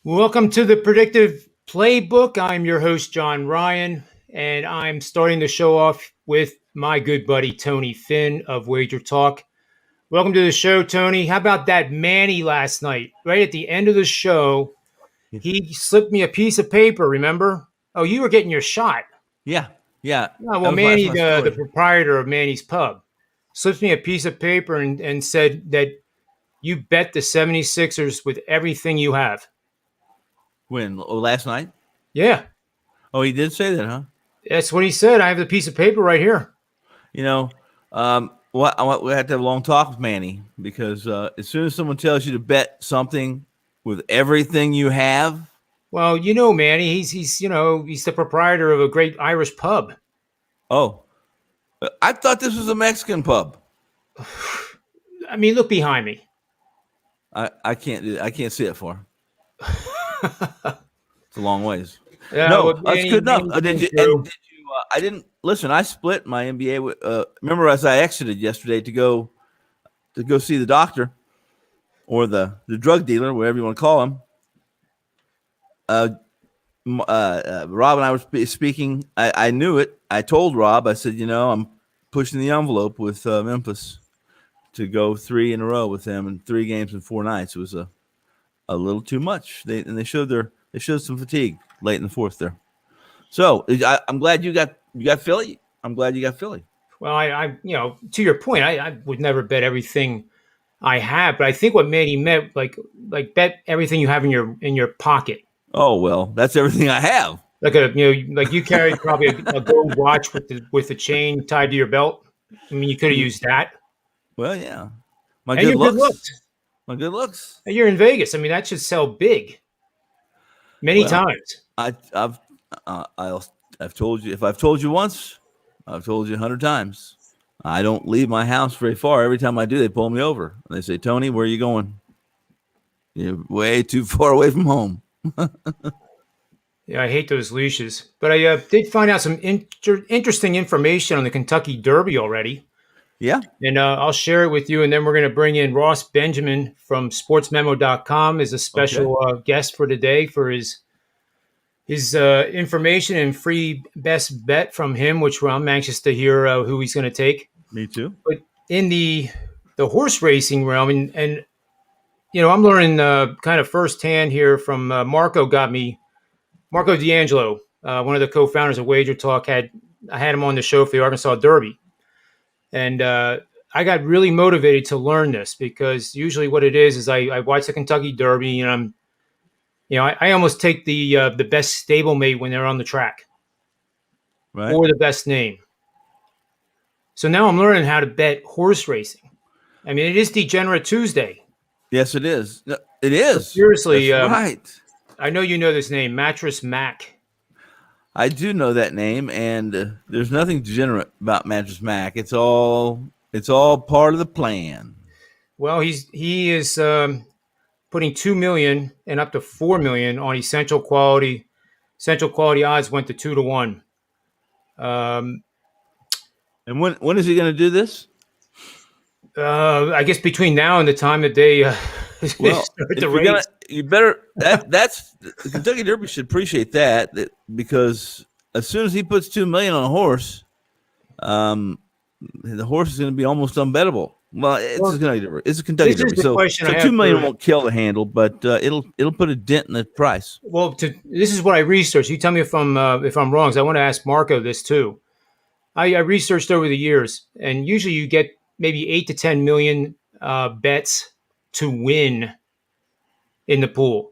Welcome to the Predictive PlayBook. I'm your host, John Ryan, and I'm starting the show off with my good buddy, Tony Finn of WagerTalk. Welcome to the show, Tony. How about that Manny last night? Right at the end of the show, he slipped me a piece of paper, remember? Oh, you were getting your shot. Yeah, yeah. Oh, well, That was my, that's Manny, my the story. proprietor of Manny's Pub, slipped me a piece of paper and said that you bet the 76ers with everything you have. When? Oh, last night? Yeah, Oh, he did say that, huh? that's what he said. I have the piece of paper right here. You know, we have to have a long talk with Manny because as soon as someone tells you to bet something with everything you have, Well, you know, Manny, he's he's the proprietor of a great Irish pub. oh, I thought this was a Mexican pub. I mean, look behind me. I can't do. I can't see it far. It's a long ways. Yeah, No, well, that's Manny, good enough. Manny's been Did you? And through. did you? I didn't listen. I split my NBA. Remember, as I exited yesterday to go see the doctor or the drug dealer, whatever you want to call him. Rob and I were speaking. I knew it. I told Rob. I said, I'm pushing the envelope with Memphis to go 3 in a row with them and 3 games in 4 nights. It was a little too much. They showed some fatigue late in the fourth there. So I'm glad you got Philly. I'm glad you got Philly. Well, to your point, I would never bet everything I have, but I think what Manny meant, like bet everything you have in your pocket. Oh well, that's everything I have. Like like you carry probably a gold watch with the chain tied to your belt. I mean, you could have used that. Well, yeah, my And good your good looks. looks. My good looks. And you're in Vegas. I mean, that should sell big many Well, times. I've told you, if I've told you once, I've told you 100 times. I don't leave my house very far. Every time I do, they pull me over. They say, "Tony, where are you going? You're way too far away from home." Yeah, I hate those leashes. But I did find out some interesting information on the Kentucky Derby already. Yeah. And I'll share it with you. And then we're going to bring in Ross Benjamin from SportsMemo.com as a Okay. special guest for today for his information and free best bet from him, which I'm anxious to hear who he's going to take. Me too. But in the horse racing realm, and I'm learning kind of firsthand here from Marco D'Angelo, one of the co-founders of WagerTalk. I had him on the show for the Arkansas Derby, and I got really motivated to learn this because usually what it is I watch the Kentucky Derby and I almost take the best stablemate when they're on the track Right. or the best name. So now I'm learning how to bet horse racing. I mean, it is Degenerate Tuesday. Yes, it is. No, it is. Seriously, That's right. I know you know this name, Mattress Mac. I do know that name, and there's nothing degenerate about Mattress Mac. It's all part of the plan. Well, he is putting 2 million and up to 4 million on essential quality. Essential quality odds went to 2-1. And when is he going to do this? I guess between now and the time that they Well, start if the you're race. gonna, you better. That's the Kentucky Derby should appreciate that because as soon as he puts 2 million on a horse, the horse is going to be almost unbettable. Well, it's a Kentucky This is Derby, the so question I have 2 million for- won't kill the handle, but it'll put a dent in the price. Well, this is what I researched. You tell me if I'm wrong. 'Cause I want to ask Marco this too. I researched over the years, and usually you get maybe 8 to 10 million bets to win in the pool.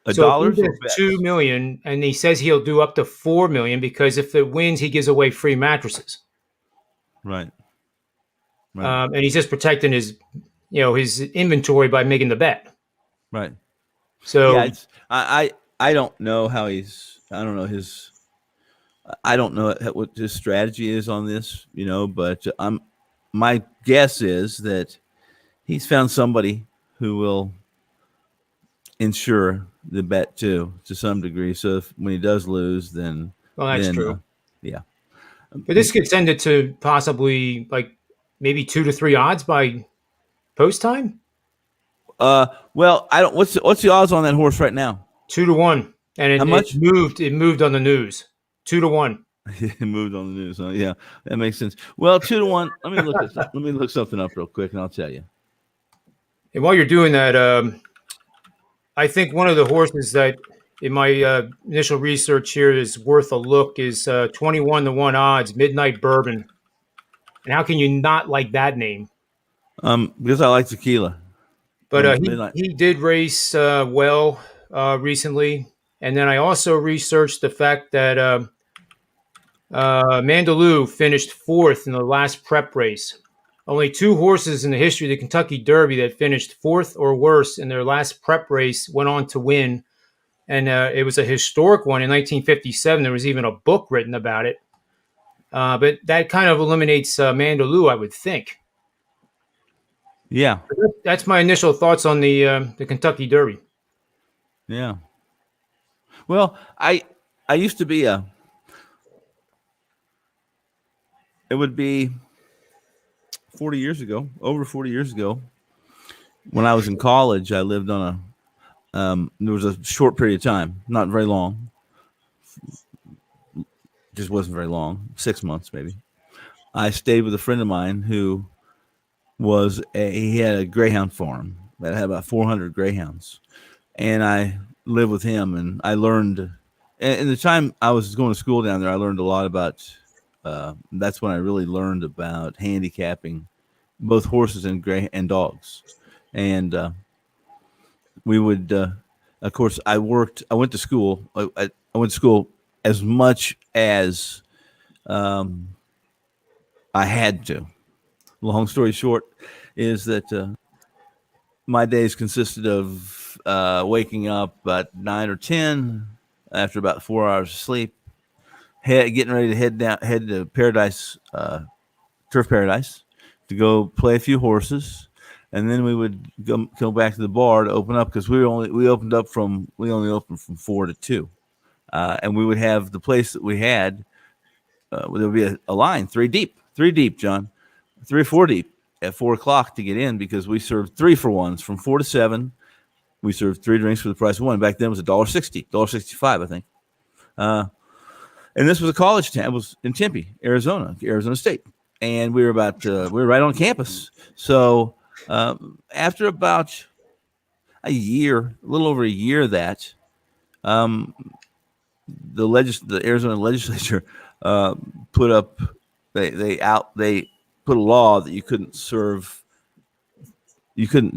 So if Dollars he or does bets? 2 million, and he says he'll do up to 4 million because if it wins, he gives away free mattresses. Right. Right. And he's just protecting his inventory by making the bet. Right. So Yeah. I don't know how he's. I don't know his. I don't know what his strategy is on this, but my guess is that he's found somebody who will insure the bet too, to some degree. So when he does lose, then that's true. Yeah. But this gets ended to possibly like maybe 2 to 3 odds by post time. Well, I don't. What's the odds on that horse right now? 2-1, and How much? It moved on the news. 2-1. It moved on the news. Yeah, that makes sense. Well, 2-1. Let me look something up real quick, and I'll tell you. And while you're doing that, I think one of the horses that in my initial research here is worth a look is 21-1 odds, Midnight Bourbon. And how can you not like that name? Because I like tequila. But he did race well recently. And then I also researched the fact that Mandaloo finished 4th in the last prep race. Only 2 horses in the history of the Kentucky Derby that finished 4th or worse in their last prep race went on to win. And it was a historic one in 1957. There was even a book written about it. But that kind of eliminates Mandaloo, I would think. Yeah. That's my initial thoughts on the Kentucky Derby. Yeah. Well, I used to be it would be 40 years ago, over 40 years ago, when I was in college. I lived on there was a short period of time, not very long, just wasn't very long, 6 months maybe. I stayed with a friend of mine who he had a greyhound farm that had about 400 greyhounds, and I lived with him, and I learned. And the time I was going to school down there, I learned a lot about. That's when I really learned about handicapping both horses and dogs, and we would. Of course, I went to school. I went to school as much as I had to. Long story short is that my days consisted of waking up at 9 or 10 after about 4 hours of sleep, getting ready to head to Turf Paradise, to go play a few horses, and then we would go back to the bar to open up, because we only opened from 4 to 2, and we would have the place that we had. There would be a line 3 deep, John, 3 or 4 deep at 4 o'clock to get in, because we served 3-for-1s from 4 to 7. We served 3 drinks for the price of 1. Back then it was $1.60, $1.65, I think. And this was a college town. It was in Tempe, Arizona State, and we were right on campus. So after about a little over a year, that the Arizona legislature put up they put a law that you couldn't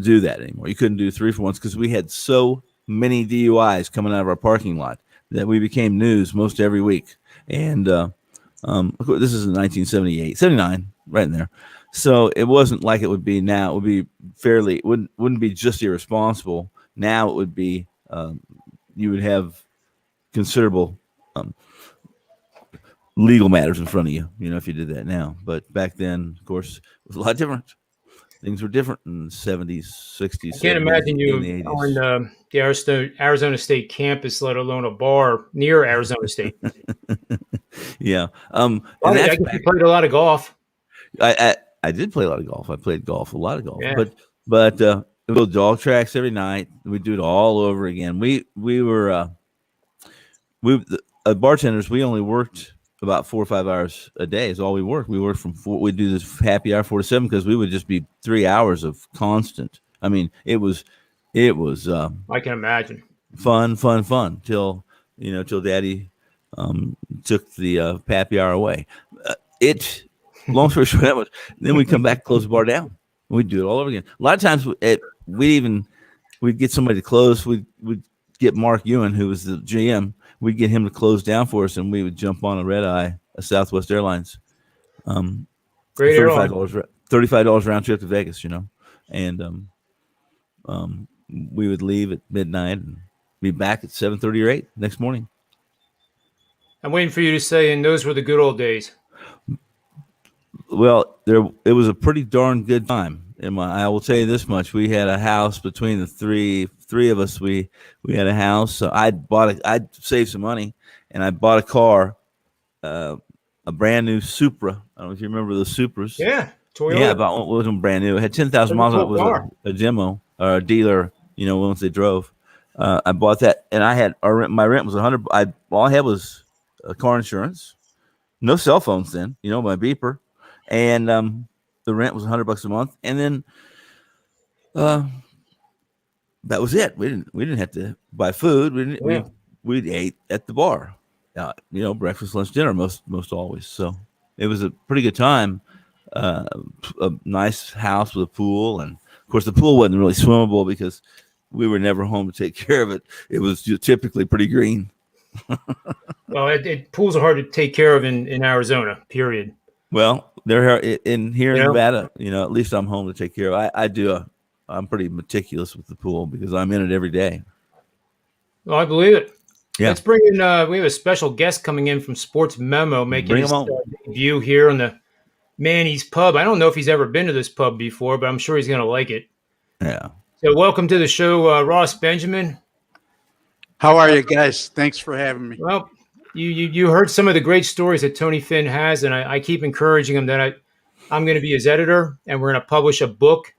do that anymore. You couldn't do 3-for-1s, because we had so many DUIs coming out of our parking lot that we became news most every week. And of course, this is in 1978, 79, right in there. So it wasn't like it would be now. It would be it wouldn't be just irresponsible. Now it would be you would have considerable legal matters in front of you, if you did that now. But back then, of course, it was a lot different. Things were different in the 70s, 60s. I can't imagine you on the Arizona State campus, let alone a bar near Arizona State. Yeah. I guess you played a lot of golf. I did play a lot of golf. I played a lot of golf. Yeah. But we built dog tracks every night. We'd do it all over again. We were bartenders. We only worked about 4 or 5 hours a day is all we worked. We worked from 4. We'd do this happy hour 4 to 7, because we would just be 3 hours of constant. I mean, it was. I can imagine. Fun till Daddy took the happy hour away. Long story short, then we'd come back, close the bar down. We'd do it all over again. A lot of times we'd get somebody to close. We'd get Mark Ewan, who was the GM. We'd get him to close down for us, and we would jump on a red eye, a Southwest Airlines. Great $35 round trip to Vegas, and we would leave at midnight and be back at 7:30 or 8 next morning. I'm waiting for you to say, and those were the good old days. Well, it was a pretty darn good time. I will tell you this much: we had a house between the three of us. We had a house. So I'd saved some money, and I bought a car, a brand new Supra. I don't know if you remember the Supras. Yeah. Toyota? About it wasn't brand new. It had 10,000 miles on it. It was a demo or a dealer, once they drove. I bought that, and I had my rent was 100. All I had was car insurance, no cell phones then, my beeper, and the rent was $100 a month, and then that was it. We didn't have to buy food. We ate at the bar, breakfast, lunch, dinner most always. So it was a pretty good time. A nice house with a pool, and of course the pool wasn't really swimmable because we were never home to take care of it. It was typically pretty green. Well, pools are hard to take care of in Arizona, period. Well, they're here in Nevada, at least I'm home to take care of. I'm pretty meticulous with the pool because I'm in it every day. Well, I believe it. Yeah. Let's bring in, we have a special guest coming in from SportsMemo, making his debut here on the Manny's Pub. I don't know if he's ever been to this pub before, but I'm sure he's going to like it. Yeah. So welcome to the show, Ross Benjamin. How are you guys? Thanks for having me. Well, you heard some of the great stories that Tony Finn has, and I keep encouraging him that I'm going to be his editor, and we're going to publish a book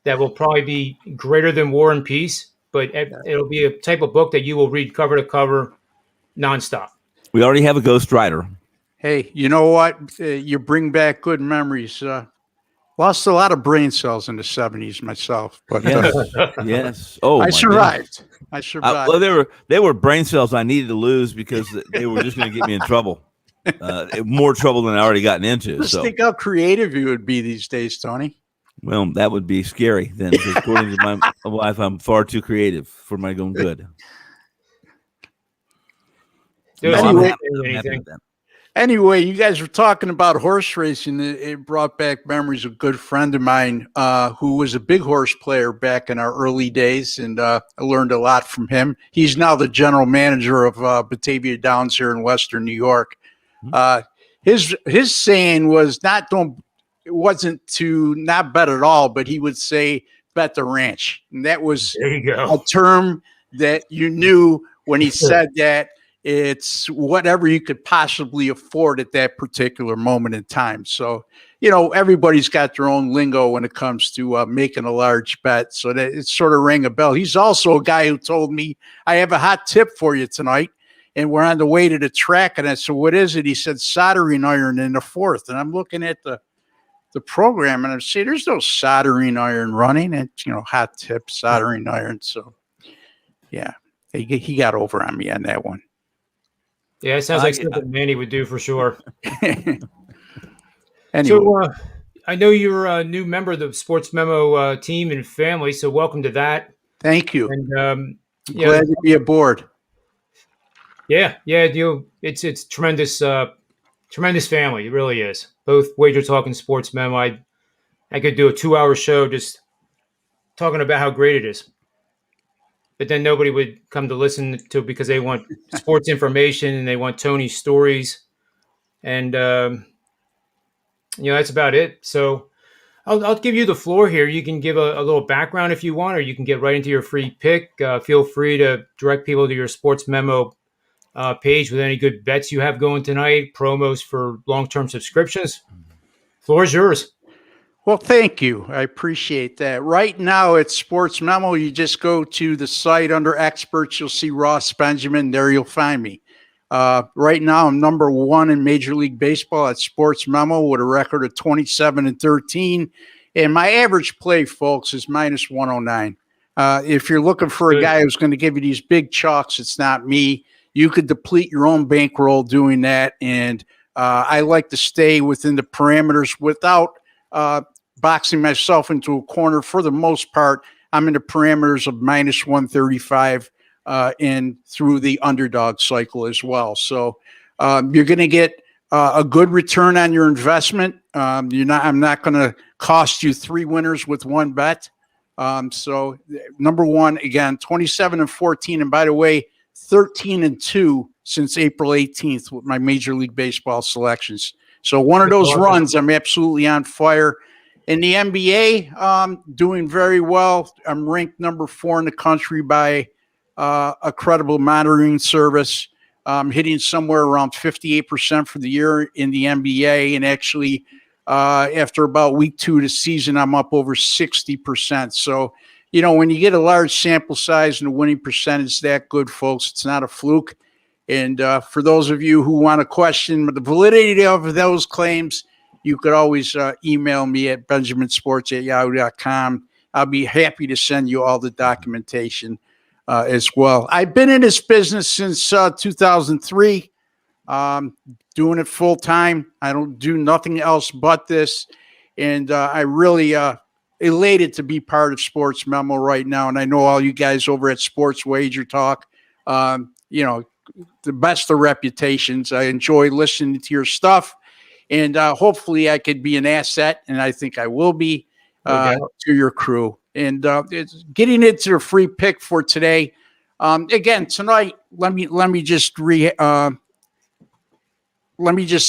that will probably be greater than War and Peace, but it'll be a type of book that you will read cover to cover nonstop. We already have a ghostwriter. Hey, you know what? You bring back good memories. Lost a lot of brain cells in the 70s myself, but yes. Oh, I survived. Goodness. I survived. Well, they were brain cells I needed to lose because they were just going to get me in trouble, more trouble than I already gotten into. Just think how creative you would be these days, Tony. Well, that would be scary then. According to my wife, I'm far too creative for my own good. Anyway, you guys were talking about horse racing. It brought back memories of a good friend of mine who was a big horse player back in our early days, and I learned a lot from him. He's now the general manager of Batavia Downs here in Western New York. His saying was it wasn't to not bet at all, but he would say bet the ranch, and that was a term that you knew when he said that. It's whatever you could possibly afford at that particular moment in time. So, everybody's got their own lingo when it comes to making a large bet. So that it sort of rang a bell. He's also a guy who told me, I have a hot tip for you tonight. And we're on the way to the track. And I said, what is it? He said, soldering iron in the fourth. And I'm looking at the program and I'm saying, there's no soldering iron running. And, hot tip, soldering iron. So, yeah, he got over on me on that one. Yeah, it sounds like something Manny would do for sure. Anyway. So I know you're a new member of the SportsMemo team and family, so welcome to that. Thank you. And glad to be aboard. Yeah, it's tremendous, tremendous family. It really is. Both WagerTalk and SportsMemo. I could do a 2-hour show just talking about how great it is. But then nobody would come to listen to it because they want sports information and they want Tony's stories. And, that's about it. So I'll give you the floor here. You can give a little background if you want, or you can get right into your free pick. Feel free to direct people to your SportsMemo page with any good bets you have going tonight, promos for long-term subscriptions. Floor is yours. Well, thank you. I appreciate that. Right now at SportsMemo, you just go to the site under experts. You'll see Ross Benjamin. There you'll find me. Right now, I'm number 1 in Major League Baseball at SportsMemo with a record of 27-13. And my average play, folks, is minus 109. If you're looking for a guy who's going to give you these big chalks, it's not me. You could deplete your own bankroll doing that. And I like to stay within the parameters without boxing myself into a corner. For the most part, I'm in the parameters of minus 135 and through the underdog cycle as well. So you're going to get a good return on your investment. I'm not going to cost you 3 winners with 1 bet. So number 1, again, 27-14. And by the way, 13-2 since April 18th with my Major League Baseball selections. So one of those runs, I'm absolutely on fire. In the NBA, doing very well. I'm ranked number 4 in the country by a credible monitoring service. Hitting somewhere around 58% for the year in the NBA, and actually After about week 2 of the season, I'm up over 60%. So, when you get a large sample size and the winning percentage that good, folks, it's not a fluke. And for those of you who want to question the validity of those claims, you could always email me at benjaminsports@yahoo.com. I'll be happy to send you all the documentation as well. I've been in this business since 2003, doing it full time. I don't do nothing else but this. And I really elated to be part of Sports Memo right now. And I know all you guys over at Sports WagerTalk, the best of reputations. I enjoy listening to your stuff. And hopefully I could be an asset, and I think I will be to your crew. And it's getting into the free pick for today. Again, tonight, let me just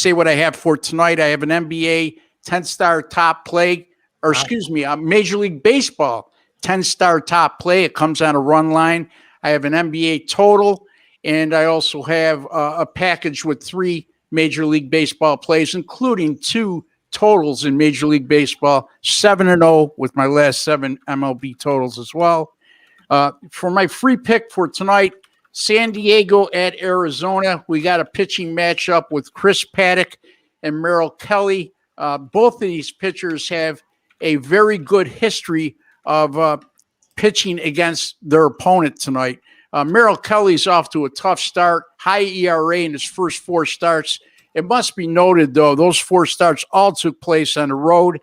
say what I have for tonight. I have an NBA 10-star top play, or excuse me, Major League Baseball 10-star top play. It comes on a run line. I have an NBA total, and I also have a package with 3 Major League Baseball plays, including 2 totals in Major League Baseball, 7-0 with my last 7 MLB totals as well. For my free pick for tonight, San Diego at Arizona. We got a pitching matchup with Chris Paddock and Merrill Kelly. Both of these pitchers have a very good history of pitching against their opponent tonight. Merrill Kelly's off to a tough start, high ERA in his first 4 starts. It must be noted, though, those 4 starts all took place on the road.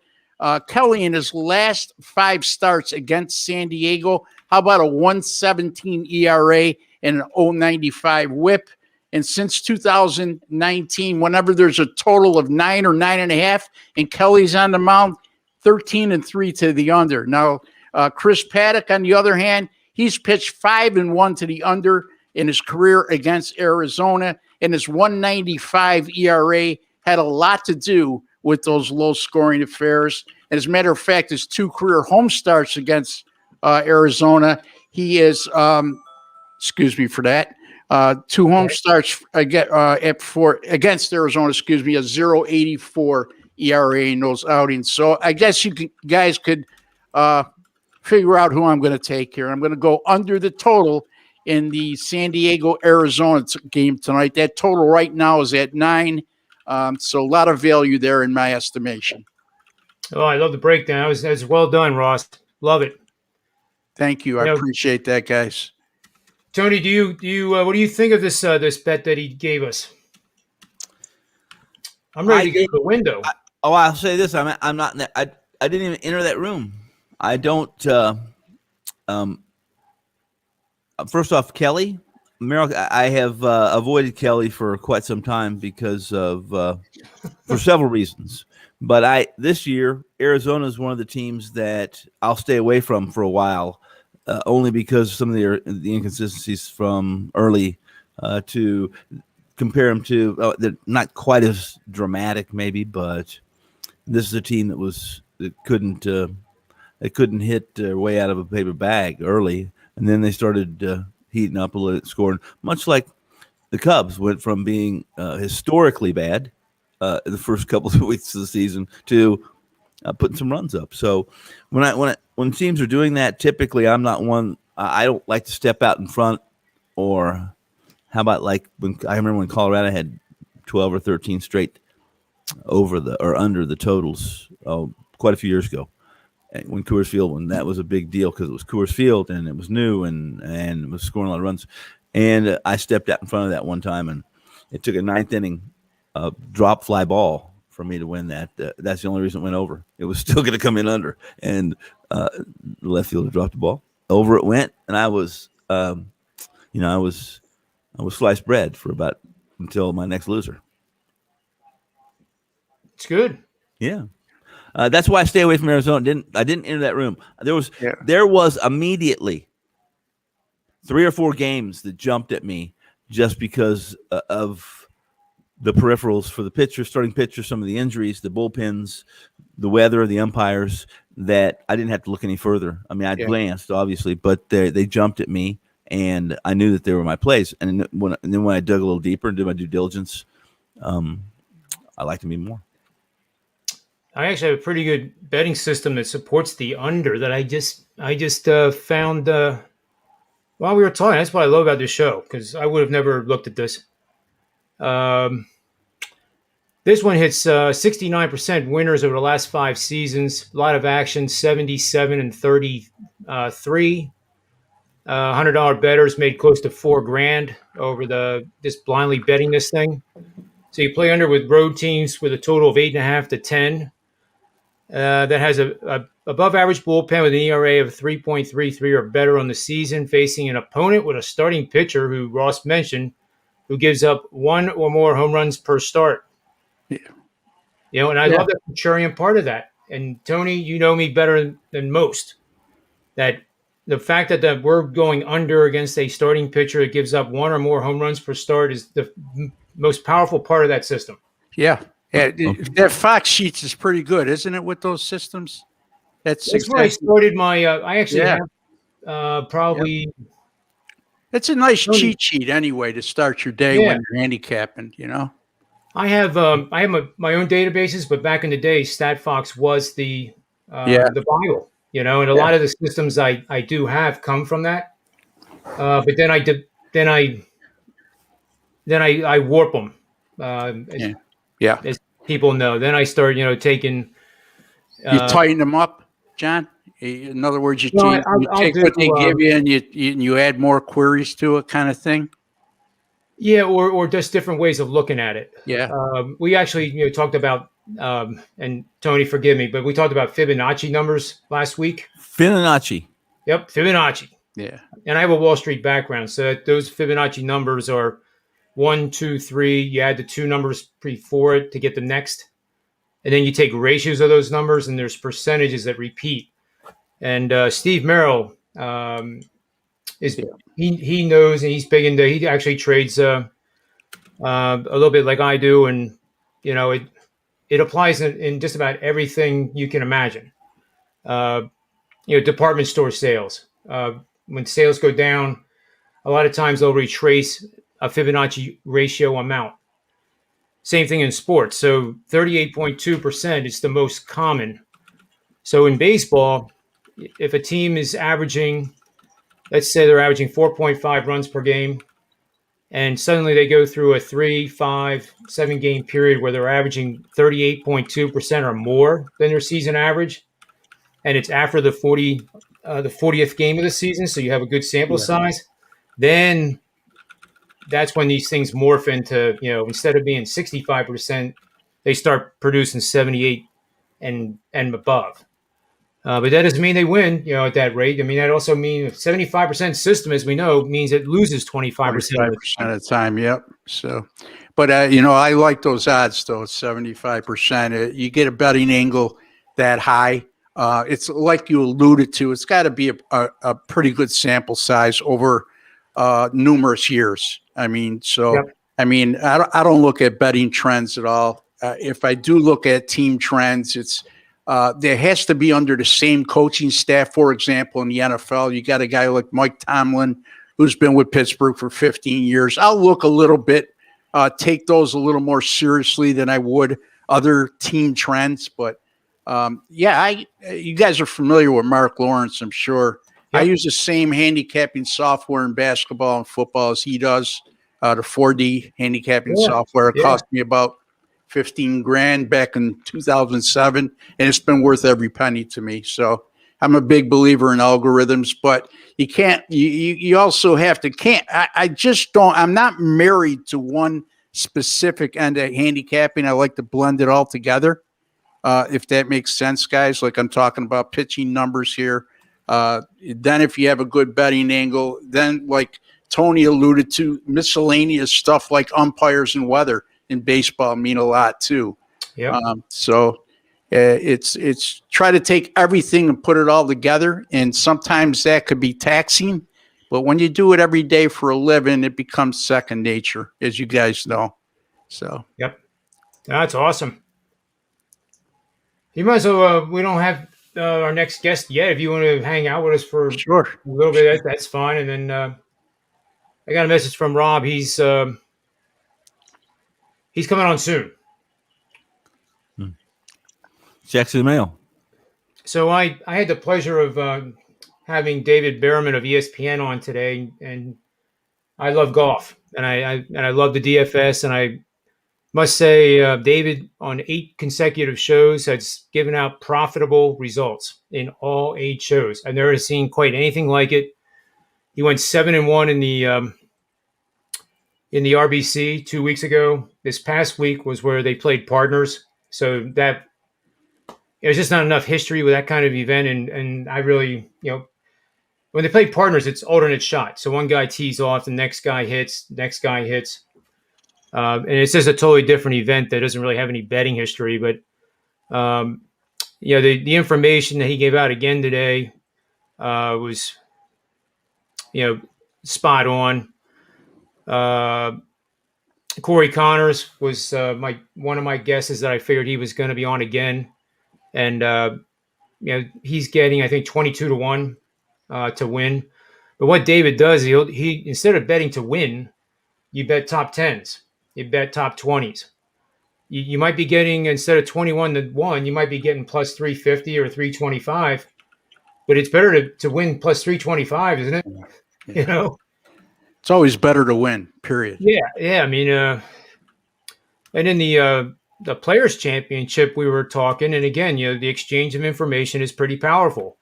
Kelly in his last 5 starts against San Diego, how about a 1.17 ERA and an 0.95 whip? And since 2019, whenever there's a total of 9 or 9.5 and Kelly's on the mound, 13-3 to the under. Now, Chris Paddock, on the other hand, he's pitched 5-1 to the under in his career against Arizona, and his 1.95 ERA had a lot to do with those low-scoring affairs. And as a matter of fact, his 2 career home starts against Arizona, he is, excuse me for that, 2 home starts against Arizona, a 0.84 ERA in those outings. So I guess you guys could figure out who I'm going to take here. I'm going to go under the total in the San Diego, Arizona game tonight. That total right now is at 9. So a lot of value there in my estimation. Oh, I love the breakdown. That was well done, Ross. Love it. Thank you. I appreciate that, guys. Tony, do you what do you think of this bet that he gave us? I'm ready to go to the window. I'll say this: I'm not. I didn't even enter that room. I don't. First off, Kelly, Merrill, I have avoided Kelly for quite some time because of for several reasons. But this year, Arizona is one of the teams that I'll stay away from for a while, only because some of the inconsistencies from early to compare them to. They're not quite as dramatic, maybe, but this is a team that couldn't hit their way out of a paper bag early, and then they started heating up a little, scoring. Much like the Cubs went from being historically bad in the first couple of weeks of the season to putting some runs up. So when teams are doing that, typically I'm not one. I don't like to step out in front. Or how about like I remember when Colorado had 12 or 13 straight over or under the totals quite a few years ago. When Coors Field, when that was a big deal because it was Coors Field and it was new and it was scoring a lot of runs. And I stepped out in front of that one time, and it took a 9th inning drop fly ball for me to win that. That's the only reason it went over. It was still going to come in under, and the left fielder dropped the ball. Over it went, and I was, I was sliced bread for about until my next loser. It's good. Yeah. That's why I stay away from Arizona. I didn't enter that room. There was immediately 3 or 4 games that jumped at me just because of the peripherals for the starting pitcher, some of the injuries, the bullpens, the weather, the umpires, that I didn't have to look any further. I mean, I glanced obviously, but they jumped at me, and I knew that they were my plays. And then when I dug a little deeper and did my due diligence, I liked them even more. I actually have a pretty good betting system that supports the under that I just found while we were talking. That's what I love about this show because I would have never looked at this. Um, this one hits 69% winners over the last 5 seasons. A lot of action, 77 and 33. $100 bettors made close to $4,000 over just blindly betting this thing. So you play under with road teams with a total of 8.5 to 10. That has a above average bullpen with an ERA of 3.33 or better on the season, facing an opponent with a starting pitcher who Ross mentioned, who gives up 1 or more home runs per start. Yeah. And I love the contrarian part of that. And Tony, you know me better than most. That the fact that we're going under against a starting pitcher that gives up 1 or more home runs per start is the most powerful part of that system. Yeah. That Fox Sheets is pretty good, isn't it, with those systems? That's where I started my I actually have probably it's a nice cheat sheet anyway to start your day when you're handicapping, I have my own databases, but back in the day StatFox was the Bible, and a lot of the systems I do have come from that. But then I warp them. As people know. Then I start, taking. You tighten them up, John. In other words, you take what they give you and you add more queries to it, kind of thing. Yeah, or just different ways of looking at it. Yeah. We actually, talked about, and Tony, forgive me, but we talked about Fibonacci numbers last week. Fibonacci. Yep, Fibonacci. Yeah. And I have a Wall Street background, so those Fibonacci numbers are 1, 2, 3. You add the 2 numbers before it to get the next. And then you take ratios of those numbers, and there's percentages that repeat. And Steve Merrill he knows, and he's big into. He actually trades a little bit like I do, and it applies in just about everything you can imagine. Department store sales. When sales go down, a lot of times they'll retrace a Fibonacci ratio amount. Same thing in sports. So 38.2% is the most common. So in baseball, if a team is averaging, let's say they're averaging 4.5 runs per game, and suddenly they go through a 3, 5, 7 game period where they're averaging 38.2% or more than their season average, and it's after the 40th game of the season, so you have a good sample size, then that's when these things morph into, instead of being 65%, they start producing 78 and above. But that doesn't mean they win, at that rate. I mean, that also means 75% system, as we know, means it loses 25% of the time. Yep. So, but I like those odds though. 75%. You get a betting angle that high. It's like you alluded to. It's got to be a pretty good sample size over numerous years. I mean, I don't look at betting trends at all. If I do look at team trends, it's there has to be under the same coaching staff. For example, in the NFL, you got a guy like Mike Tomlin, who's been with Pittsburgh for 15 years. I'll look a little bit, take those a little more seriously than I would other team trends. But you guys are familiar with Mark Lawrence, I'm sure. Yep. I use the same handicapping software in basketball and football as he does. The 4D handicapping software. It cost me about $15,000 back in 2007, and it's been worth every penny to me. So I'm a big believer in algorithms, but you can't. You also have to can't. I just don't. I'm not married to one specific end of handicapping. I like to blend it all together. If that makes sense, guys. Like I'm talking about pitching numbers here. Then if you have a good betting angle, then like Tony alluded to, miscellaneous stuff like umpires and weather in baseball mean a lot too. Yeah. It's try to take everything and put it all together, and sometimes that could be taxing, but when you do it every day for a living, it becomes second nature, as you guys know. So. Yep. That's awesome. You might as well. We don't have our next guest yet. If you want to hang out with us for a little bit, that's fine. And then I got a message from Rob. He's coming on soon. Checks in the mail. So I had the pleasure of having David Bearman of ESPN on today, and I love golf, and I love the DFS, and I must say, David, on 8 consecutive shows, has given out profitable results in all 8 shows. I've never seen quite anything like it. He went 7-1 in the RBC 2 weeks ago. This past week was where they played partners, so that there's just not enough history with that kind of event. And I really, when they play partners, it's alternate shot. So one guy tees off, the next guy hits, and it's just a totally different event that doesn't really have any betting history. But the information that he gave out again today was spot on. Corey Connors was one of my guesses that I figured he was going to be on again, and he's getting, I think, 22-1 to win. But what David does, he instead of betting to win, you bet top 10s, you bet top 20s. You might be getting, instead of 21-1, you might be getting plus 350 or 325. But it's better to win plus 325, isn't it? Yeah. It's always better to win, period. Yeah. I mean, and in the Players' Championship, we were talking, and again, the exchange of information is pretty powerful.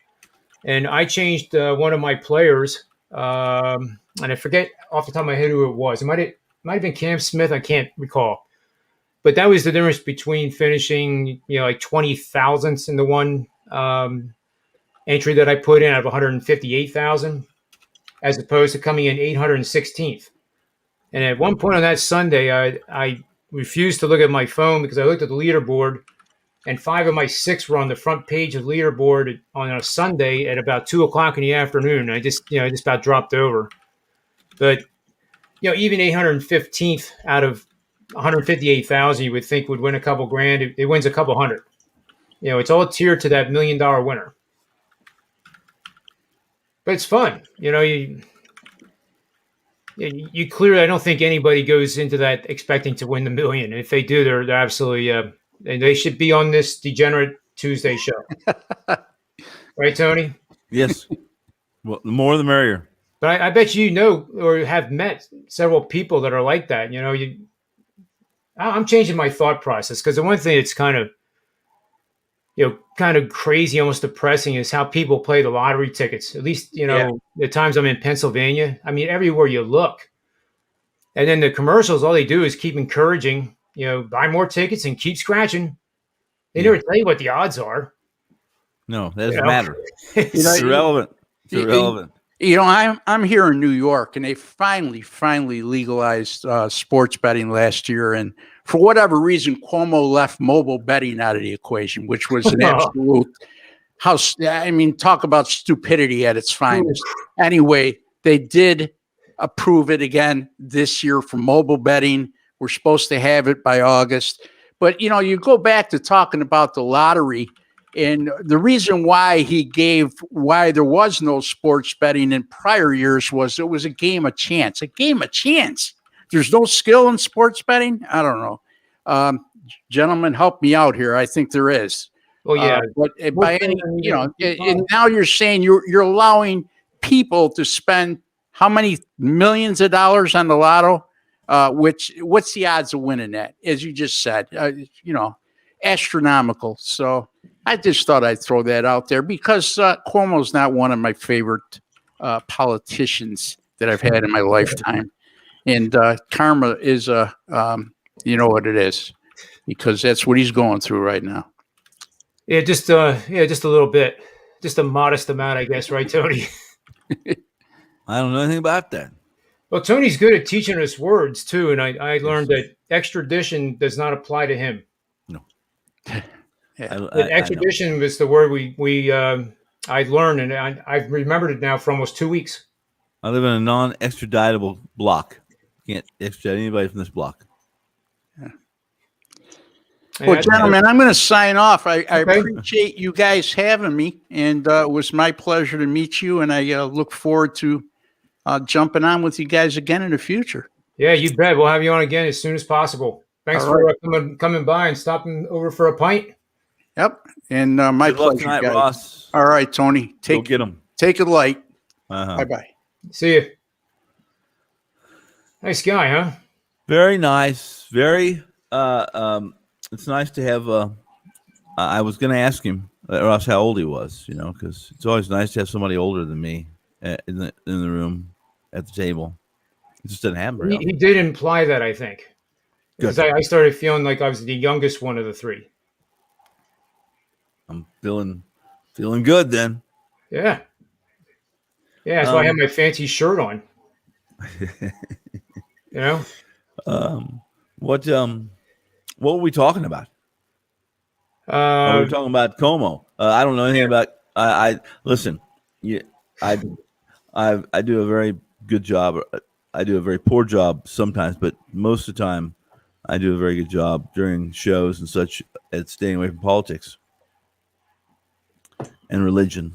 And I changed one of my players, and I forget off the top of my head who it was. It might have been Cam Smith. I can't recall. But that was the difference between finishing, like 20 thousandths in the one entry that I put in out of 158,000, as opposed to coming in 816th. And at one point on that Sunday, I refused to look at my phone because I looked at the leaderboard, and 5 of my 6 were on the front page of the leaderboard on a Sunday at about 2:00 in the afternoon. I just about dropped over. But even 815th out of 158,000, you would think would win a couple grand. It wins a couple hundred. It's all tiered to that $1 million winner. But it's fun. You clearly, I don't think anybody goes into that expecting to win the million. If they do, they're absolutely, and they should be on this Degenerate Tuesday show. Right, Tony? Yes. Well, the more the merrier. But I bet or have met several people that are like that. I'm changing my thought process, because the one thing that's kind of crazy, almost depressing, is how people play the lottery tickets. At least, the times I'm in Pennsylvania, I mean, everywhere you look. And then the commercials, all they do is keep encouraging, buy more tickets and keep scratching. They never tell you what the odds are. No, that doesn't matter. It's irrelevant. It's irrelevant. I'm here in New York, and they finally legalized sports betting last year. And for whatever reason, Cuomo left mobile betting out of the equation, which was an absolute house. I mean, talk about stupidity at its finest. Anyway, they did approve it again this year for mobile betting. We're supposed to have it by August. But, you go back to talking about the lottery. And the reason why there was no sports betting in prior years was it was a game of chance. A game of chance. There's no skill in sports betting. I don't know. Gentlemen, help me out here. I think there is. Well, yeah. But by any, and now you're saying you're allowing people to spend how many millions of dollars on the lotto? What's the odds of winning that? As you just said, astronomical. So I just thought I'd throw that out there, because Cuomo's not one of my favorite politicians that I've had in my lifetime. And karma is you know what it is, because that's what he's going through right now. Yeah, just a little bit, just a modest amount, I guess, right, Tony? I don't know anything about that. Well, Tony's good at teaching us words too, and I learned that extradition does not apply to him. No. Extradition was the word I learned, and I've remembered it now for almost 2 weeks. I live in a non-extraditable block. Can't extradite anybody from this block. Yeah. Well, gentlemen, I'm going to sign off. I appreciate you guys having me, and it was my pleasure to meet you, and I look forward to jumping on with you guys again in the future. Yeah, you bet. We'll have you on again as soon as possible. Thanks for coming by and stopping over for a pint. Yep. And my Good luck pleasure, tonight, guys. Ross. All right, Tony. Go get them. Take it light. Uh-huh. Bye-bye. See you. Nice guy, huh? Very nice. Very. It's nice to have. I was going to ask him, Ross, how old he was. Because it's always nice to have somebody older than me in the room at the table. It just doesn't happen very often. He did imply that, I think. Because Good. I started feeling like I was the youngest one of the three. I'm feeling good then. Yeah. Yeah, that's why I have my fancy shirt on. What were we talking about? We were talking about Como. I don't know anything about. I listen. I do a very good job. I do a very poor job sometimes, but most of the time, I do a very good job during shows and such at staying away from politics and religion.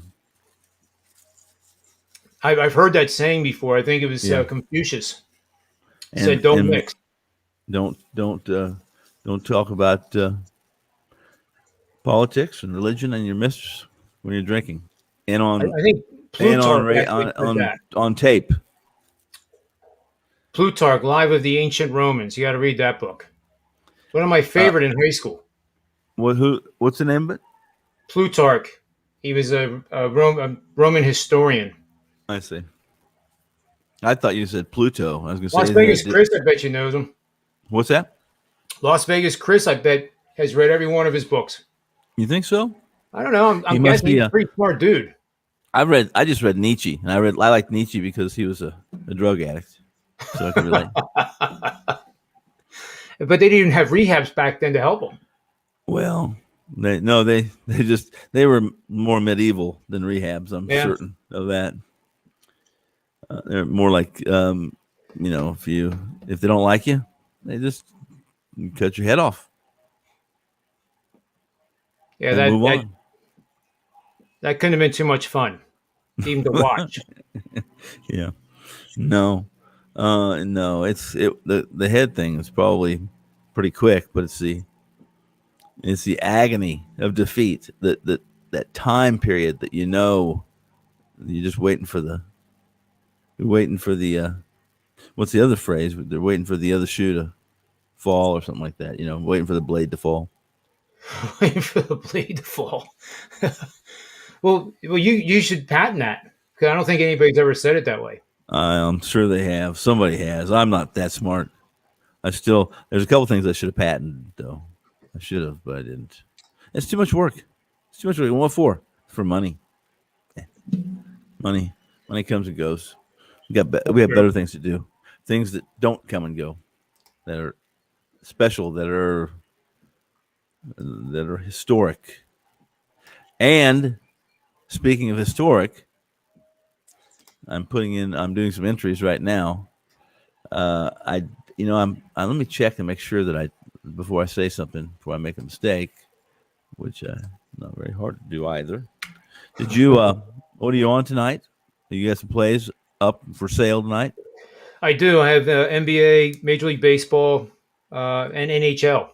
I've heard that saying before. I think it was Confucius. He said, "Don't mix." Don't talk about politics and religion and your mistress when you're drinking. And I think Plutarch on tape. Plutarch, Live of the Ancient Romans. You got to read that book. One of my favorite in high school. What's the name of it? Plutarch. He was a Roman historian. I see. I thought you said Pluto. I was going to say Las Vegas Chris, I bet you knows him. What's that? Las Vegas Chris, I bet, has read every one of his books. You think so? I don't know. I'm guessing he's a pretty smart dude. I just read Nietzsche, and I liked Nietzsche because he was a drug addict. So I could relate. But they didn't have rehabs back then to help them. Well, they were more medieval than rehabs. I'm certain of that. They're more like if they don't like you, they just cut your head off. Yeah, that couldn't have been too much fun, even to watch. Yeah, no. The head thing is probably pretty quick, but it's the agony of defeat, that time period that you're just waiting for the what's the other phrase? They're waiting for the other shoe to fall or something like that. Waiting for the blade to fall. Waiting for the blade to fall. Well, you should patent that, because I don't think anybody's ever said it that way. I'm sure they have. Somebody has. I'm not that smart. There's a couple things I should have patented, though. I should have, but I didn't. It's too much work. What for? For money. Yeah. Money comes and goes. We have better things to do. Things that don't come and go, that are special, that are historic. And speaking of historic, I'm doing some entries right now. Let me check and make sure that before I say something, before I make a mistake, which not very hard to do either. Did you? What are you on tonight? You got some plays up for sale tonight? I do. I have NBA, Major League Baseball, and NHL.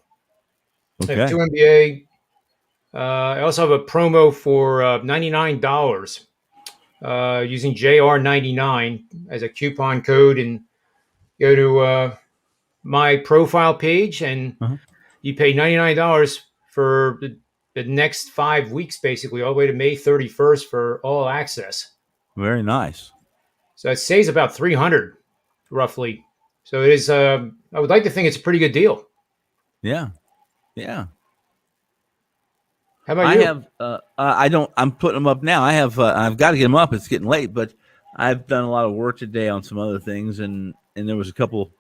Okay. I have two NBA. I also have a promo for $99 using JR99 as a coupon code, and go to my profile page, and you pay $99 for the next 5 weeks, basically, all the way to May 31st for all access. Very nice. So it saves about $300 roughly. So it is. I would like to think it's a pretty good deal. Yeah. How about you? I'm putting them up now. I've got to get them up. It's getting late, but I've done a lot of work today on some other things, and there was a couple.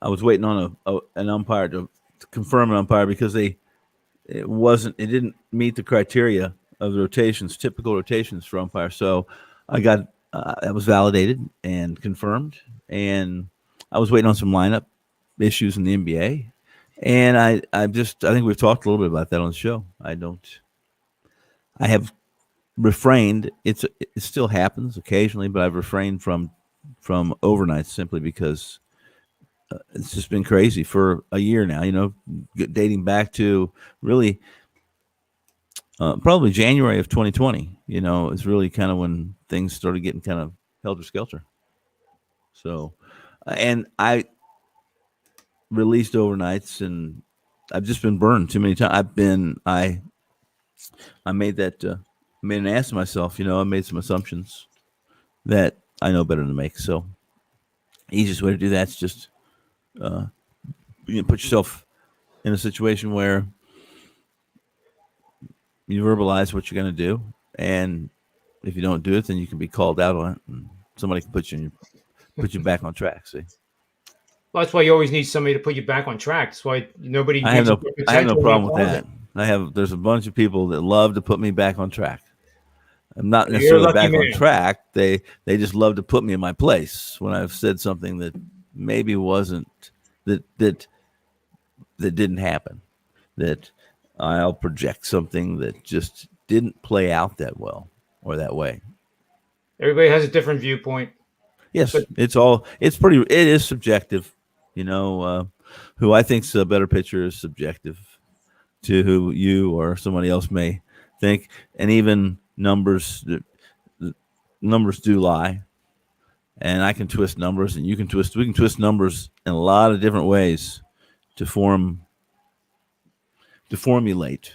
I was waiting on an umpire to confirm an umpire because it didn't meet the criteria of the rotations, typical rotations for umpire. So I got that was validated and confirmed, and I was waiting on some lineup issues in the NBA. And I think we've talked a little bit about that on the show. I have refrained. It still happens occasionally, but I've refrained from overnights simply because it's just been crazy for a year now. Dating back to really probably January of 2020. Is really kind of when things started getting kind of helter skelter. So, and I released overnights, and I've just been burned too many times. I made that made an ass of myself. I made some assumptions that I know better than make. So, easiest way to do that is just put yourself in a situation where you verbalize what you're going to do, and if you don't do it, then you can be called out on it, and somebody can put you back on track. See, Well, that's why you always need somebody to put you back on track. That's why nobody I have reaches no their I have no potential when problem with they that. There's a bunch of people that love to put me back on track. I'm not You're a necessarily lucky back on man. track. They just love to put me in my place when I've said something that maybe wasn't that didn't happen. That I'll project something that just didn't play out that well or that way. Everybody has a different viewpoint. Yes, But it is subjective. Who I think's a better pitcher is subjective to who you or somebody else may think, and even numbers do lie, and I can twist numbers, and we can twist numbers in a lot of different ways to formulate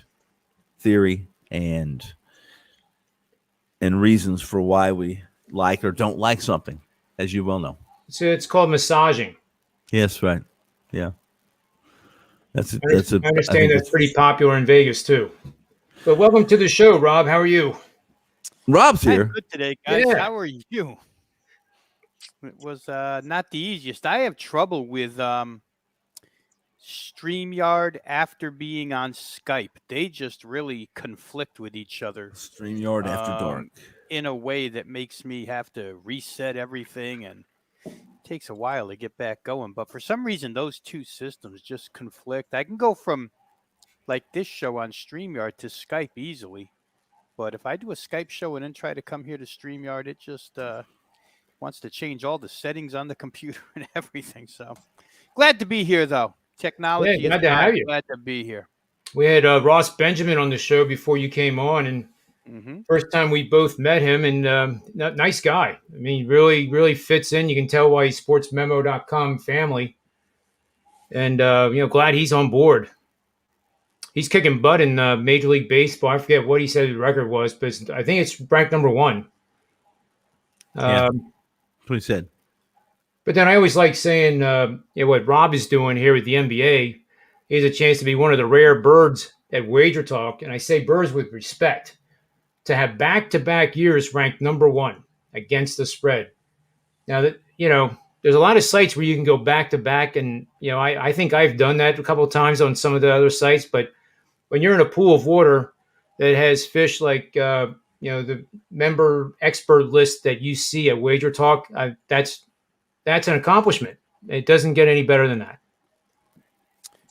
theory and reasons for why we like or don't like something, as you well know. so it's called massaging. Yes, right. Yeah. I I understand think that's pretty popular in Vegas too. But welcome to the show, Rob. How are you? Rob's I'm here. good today, guys. Yeah. How are you? It was not the easiest. I have trouble with StreamYard after being on Skype. They just really conflict with each other StreamYard After Dark. in a way that makes me have to reset everything, and it takes a while to get back going. But for some reason, those two systems just conflict. I can go from like this show on StreamYard to Skype easily. But if I do a Skype show and then try to come here to StreamYard, it just wants to change all the settings on the computer and everything. So glad to be here, though. Technology Yeah, is glad to have you. glad to be here. We had Ross Benjamin on the show before you came on, and first time we both met him, and nice guy. I mean, really, really fits in. You can tell why he's SportsMemo.com family, and glad he's on board. He's kicking butt in Major League Baseball. I forget what he said his record was, but I think it's ranked number 1. Yeah, that's what he said. But then I always like saying, what Rob is doing here with the NBA. He has a chance to be one of the rare birds at WagerTalk, and I say birds with respect, to have back-to-back years ranked number 1 against the spread. Now that there's a lot of sites where you can go back-to-back, and I think I've done that a couple of times on some of the other sites, but when you're in a pool of water that has fish like the member expert list that you see at WagerTalk, that's an accomplishment. It doesn't get any better than that.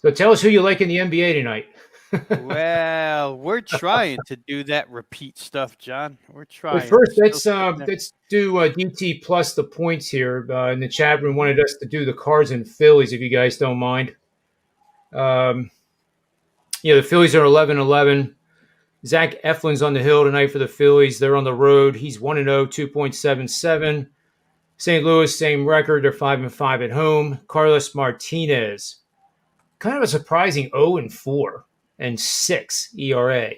So tell us who you like in the NBA tonight. Well, we're trying to do that repeat stuff, John. We're trying. But first, let's do DT plus the points here. In the chat room, wanted us to do the Cards and Phillies, if you guys don't mind. The Phillies are 11-11. Zach Eflin's on the hill tonight for the Phillies. They're on the road. He's 1-0, 2.77. St. Louis, same record. They're 5-5 at home. Carlos Martinez, kind of a surprising 0-4 and 6 ERA.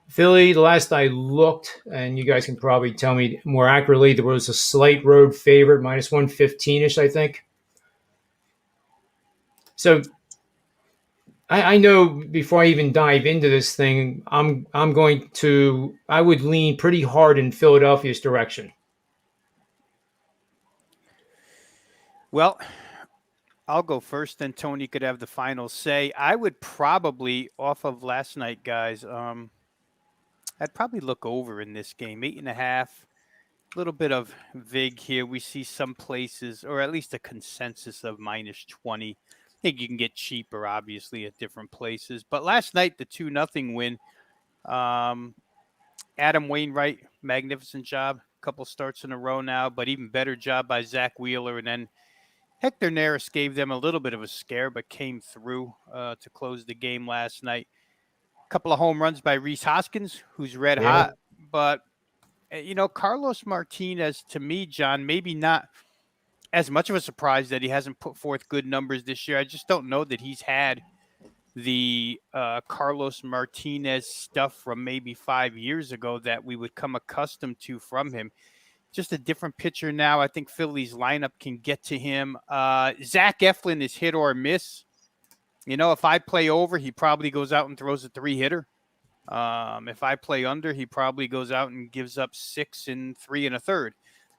Philly, the last I looked, and you guys can probably tell me more accurately, there was a slight road favorite, minus 115-ish, I think. So I know before I even dive into this thing, I would lean pretty hard in Philadelphia's direction. Well, I'll go first, then Tony could have the final say. I would probably, off of last night, guys, I'd probably look over in this game. 8.5, a little bit of vig here. We see some places, or at least a consensus of minus 20. I think you can get cheaper, obviously, at different places. But last night, the 2-0 win, Adam Wainwright, magnificent job. A couple starts in a row now, but even better job by Zach Wheeler. And then Hector Neris gave them a little bit of a scare, but came through to close the game last night. couple of home runs by Rhys Hoskins, who's red hot. But, Carlos Martinez, to me, John, maybe not as much of a surprise that he hasn't put forth good numbers this year. I just don't know that he's had the Carlos Martinez stuff from maybe 5 years ago that we would come accustomed to from him. Just a different pitcher now. I think Philly's lineup can get to him. Zach Eflin is hit or miss. If I play over, he probably goes out and throws a 3-hitter. If I play under, he probably goes out and gives up 6 and 3 1/3.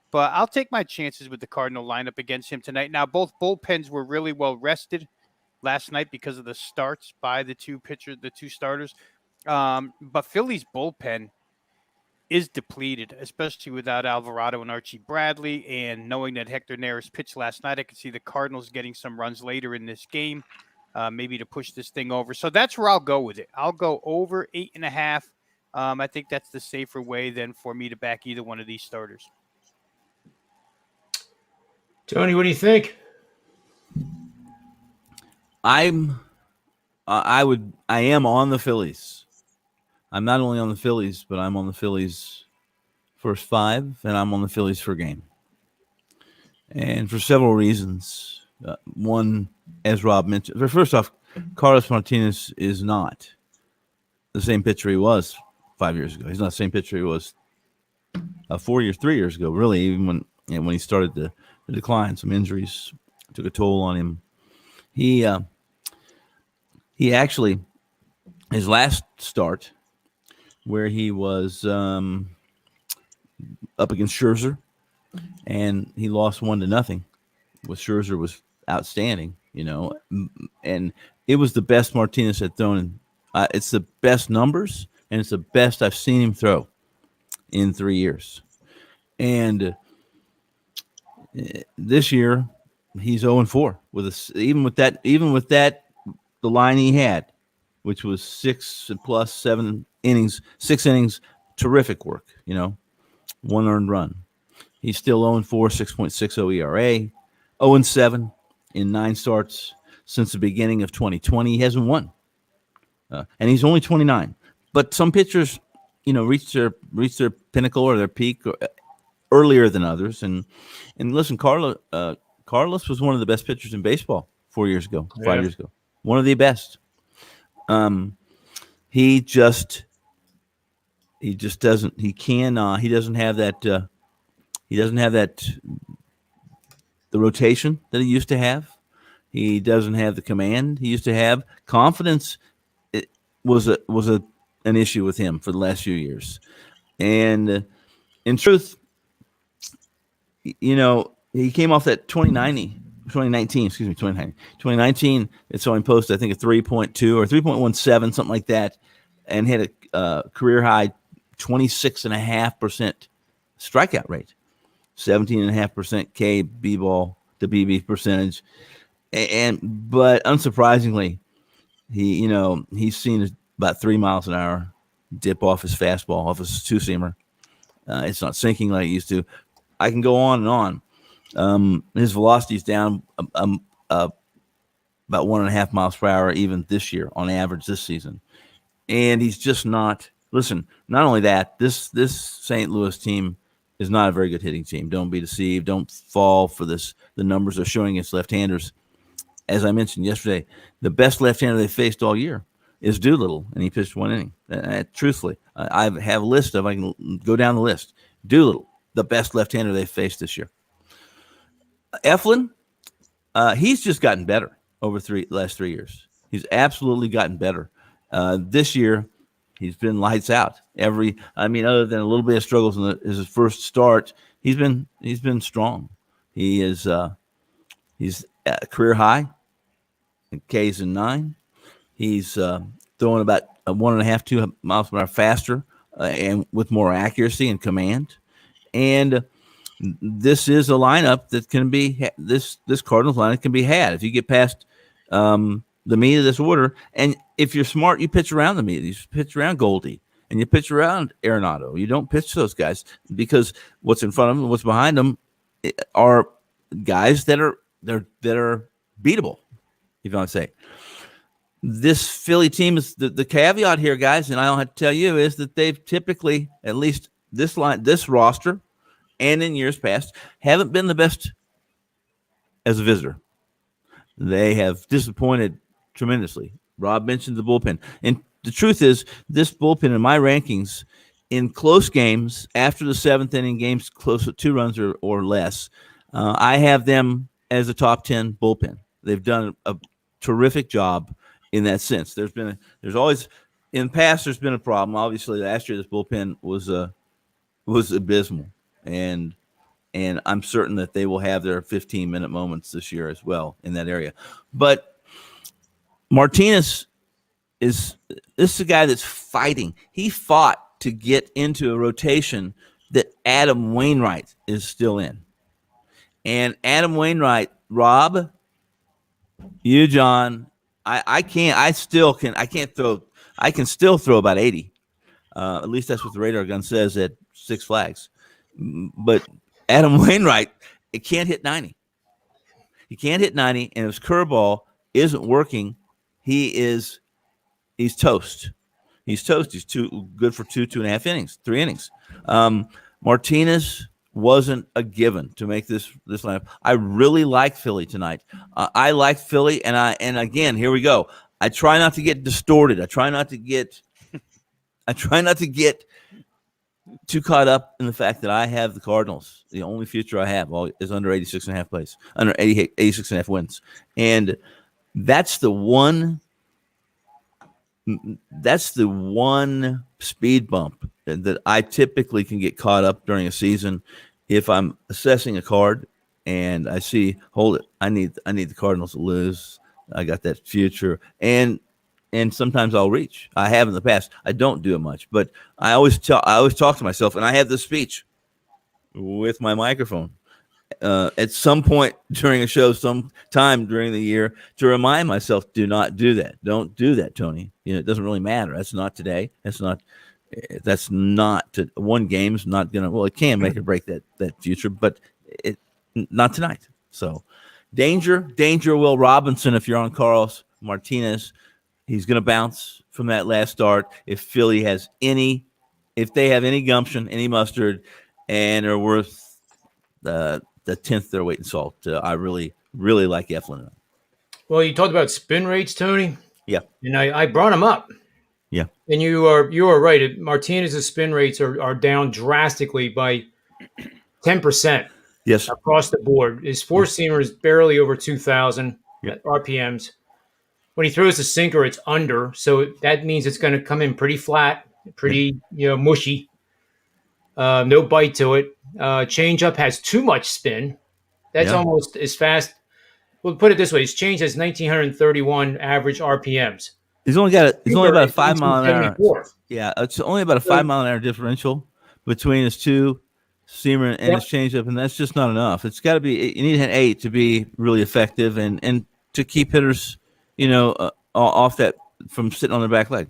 But I'll take my chances with the Cardinal lineup against him tonight. Now, both bullpens were really well rested last night because of the starts by the two starters. But Philly's bullpen is depleted, especially without Alvarado and Archie Bradley. And knowing that Hector Neris pitched last night, I could see the Cardinals getting some runs later in this game, maybe to push this thing over. So that's where I'll go with it. I'll go over 8.5. I think that's the safer way than for me to back either one of these starters. Tony, what do you think? I am on the Phillies. I'm not only on the Phillies, but I'm on the Phillies first 5, and I'm on the Phillies for game. And for several reasons. One, as Rob mentioned, first off, Carlos Martinez is not the same pitcher he was 5 years ago. He's not the same pitcher he was 3 years ago, really, even when he started the decline. Some injuries took a toll on him. He actually, his last start, where he was up against Scherzer, and he lost 1-0. With Scherzer was outstanding, and it was the best Martinez had thrown. It's the best numbers, and it's the best I've seen him throw in 3 years. And this year, he's 0-4 even with that, the line he had, which was 6 plus 7 innings, 6 innings, terrific work, 1 earned run. He's still 0-4, 6.60 ERA, 0-7 in 9 starts since the beginning of 2020. He hasn't won, and he's only 29. But some pitchers, reach their pinnacle or their peak earlier than others. And listen, Carlos was one of the best pitchers in baseball 4 years ago, 5 years ago. One of the best. He doesn't have that the rotation that he used to have. He doesn't have the command he used to have. Confidence was an issue with him for the last few years. And in truth, he came off that 2019, it's only posted, I think, a 3.2 or 3.17, something like that, and had a career high 26.5% strikeout rate, 17.5% K B ball to BB percentage, but unsurprisingly, he's seen about 3 miles an hour dip off his fastball, off his two-seamer. It's not sinking like it used to. I can go on and on. His velocity is down about 1.5 miles per hour even this year on average this season. And he's just not – listen, not only that, this St. Louis team is not a very good hitting team. Don't be deceived. Don't fall for this. The numbers are showing against left-handers. As I mentioned yesterday, the best left-hander they faced all year is Doolittle, and he pitched 1 inning. Truthfully, I have a list of – I can go down the list. Doolittle, the best left-hander they faced this year. Eflin, he's just gotten better over the last 3 years. He's absolutely gotten better. This year, he's been lights out. Other than a little bit of struggles in his first start, he's been strong. He is he's at a career high in Ks and 9. He's throwing about 1.5, 2 miles per hour faster, and with more accuracy and command. And this is a lineup that can be this Cardinals lineup can be had if you get past the meat of this order. And if you're smart, you pitch around the meat. You pitch around Goldie and you pitch around Arenado. You don't pitch those guys because what's in front of them, what's behind them, are guys that are beatable. If you want to say, this Philly team is the caveat here, guys, and I don't have to tell you, is that they've typically, at least this roster, and in years past, haven't been the best as a visitor. They have disappointed tremendously. Rob mentioned the bullpen. And the truth is, this bullpen in my rankings, in close games, after the seventh inning games, close to 2 runs or less, I have them as a top 10 bullpen. They've done a terrific job in that sense. There's always, in the past, there's been a problem. Obviously, last year, this bullpen was abysmal. And I'm certain that they will have their 15-minute moments this year as well in that area. But Martinez is a guy that's fighting. He fought to get into a rotation that Adam Wainwright is still in. And Adam Wainwright, Rob, you, John, I can still throw about 80. At least that's what the radar gun says at Six Flags. But Adam Wainwright, it can't hit 90. He can't hit 90, and his curveball isn't working. He's toast. He's toast. He's too good for 2.5 innings, 3 innings. Martinez wasn't a given to make this lineup. I really like Philly tonight. I like Philly, and again, here we go. I try not to get distorted. I try not to get too caught up in the fact that I have the Cardinals. The only future I have is under 86.5 plays, under 86.5 wins. And that's the one speed bump that I typically can get caught up during a season if I'm assessing a card and I see, hold it, I need the Cardinals to lose. I got that future. And sometimes I'll reach. I have in the past. I don't do it much, but I always talk to myself, and I have this speech with my microphone at some point during a show, sometime during the year, to remind myself, do not do that. Don't do that, Tony. It doesn't really matter. That's not today. That's not one game's not gonna. Well, it can make or break that future, but not tonight. So, danger, Will Robinson. If you're on Carlos Martinez. He's going to bounce from that last start. If they have any gumption, any mustard, and are worth the 10th their weight in salt, I really, really like Eflin. Well, you talked about spin rates, Tony. Yeah, and I brought them up. Yeah, and you are right. Martinez's spin rates are down drastically by 10%. Yes, across the board. His four-seamer is barely over 2,000 RPMs. When he throws a sinker, it's under, so that means it's going to come in pretty flat, pretty mushy. No bite to it. Changeup has too much spin. That's almost as fast. We'll put it this way: his change has 1,931 average RPMs. He's only about a 5 mile an hour. Yeah, it's only about a 5 mile an hour differential between his two-seamer and his changeup, and that's just not enough. It's got to be. You need an 8 to be really effective, and to keep hitters. Off that from sitting on their back leg.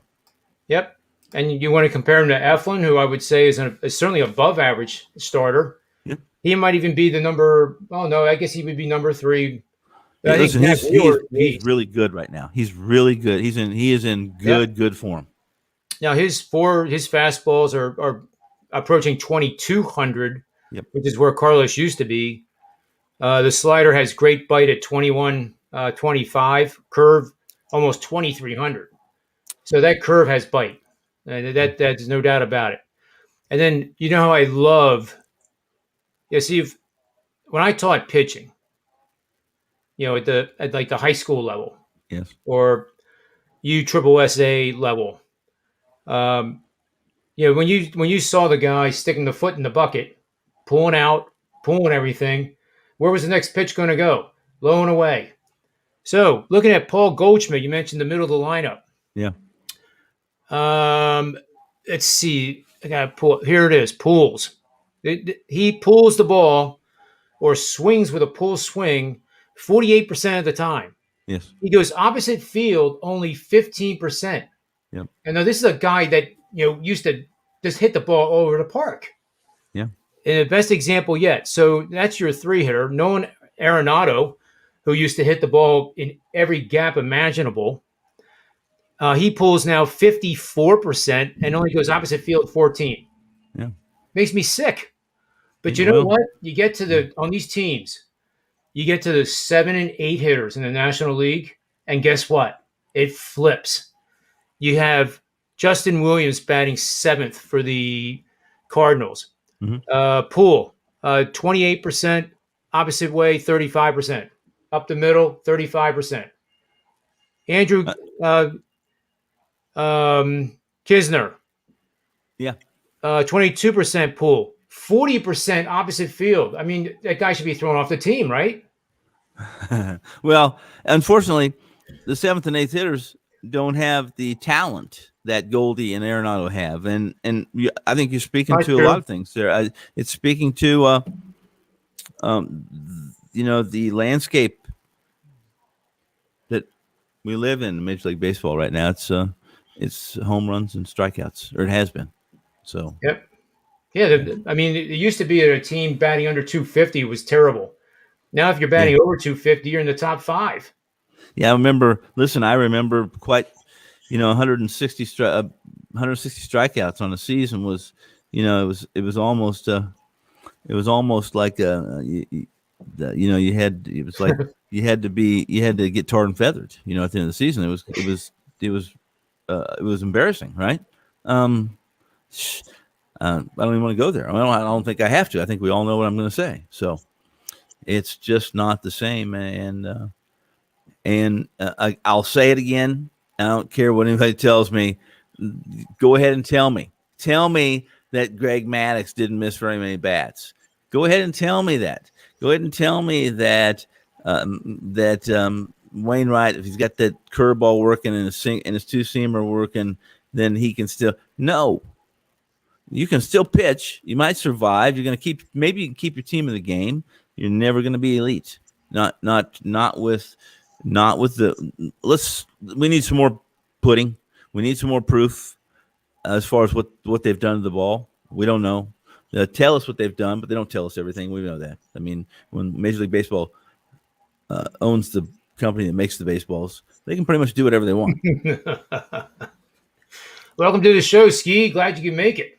Yep. And you want to compare him to Eflin, who I would say is certainly above average starter. Yeah. He might even be the number. Oh no, I guess he would be number 3. Yeah, listen, he's really good right now. He's really good. He is in good form. Now his fastballs are approaching 2,200, which is where Carlos used to be. The slider has great bite at 21-25, curve almost 2,300. So that curve has bite. That's no doubt about it. And then how I love. See, when I taught pitching, at the high school level, yes, or USSSA level, when you saw the guy sticking the foot in the bucket, pulling everything, where was the next pitch going to go? Low and away. So looking at Paul Goldschmidt, you mentioned the middle of the lineup. Yeah. Let's see. I got to pull. Here it is. Pulls. He pulls the ball or swings with a pull swing 48% of the time. Yes. He goes opposite field only 15%. Yeah. And now this is a guy that used to just hit the ball all over the park. Yeah. And the best example yet. So that's your 3-hitter. Nolan Arenado, who used to hit the ball in every gap imaginable. He pulls now 54% and only goes opposite field 14. Yeah. Makes me sick. But you know Well, what? You get to on these teams, you get to the 7 and 8 hitters in the National League, and guess what? It flips. You have Justin Williams batting 7th for the Cardinals. Poole, 28%, opposite way, 35%. Up the middle, 35%. Andrew Kisner, yeah. 22% Poole, 40% opposite field. I mean, that guy should be thrown off the team, right? Well, unfortunately, the 7th and 8th hitters don't have the talent that Goldie and Arenado have, and I think you're speaking That's to true. a lot of things there. It's speaking to the landscape that we live in Major League Baseball right now. It's home runs and strikeouts, or it has been. So Yep. Yeah, I mean, it used to be that a team batting under 250 was terrible. Now, if you're batting over 250, you're in the top 5. Yeah, I remember quite, 160 strikeouts on a season was, it was almost like you had to get tarred and feathered, at the end of the season. It was embarrassing, right? I don't even want to go there. I don't think I have to. I think we all know what I'm going to say. So it's just not the same, I'll say it again. I don't care what anybody tells me. Go ahead and tell me. Tell me that Greg Maddux didn't miss very many bats. Go ahead and tell me that. Go ahead and tell me that Wainwright, if he's got that curveball working and his 2-seamer working, then he can still. No. You can still pitch. You might survive. You're going to maybe you can keep your team in the game. You're never going to be elite. Not with the. We need some more pudding. We need some more proof as far as what they've done to the ball. We don't know. They tell us what they've done, but they don't tell us everything. We know that. I mean, when Major League Baseball owns the company that makes the baseballs, they can pretty much do whatever they want. Welcome to the show, Ski. Glad you can make it.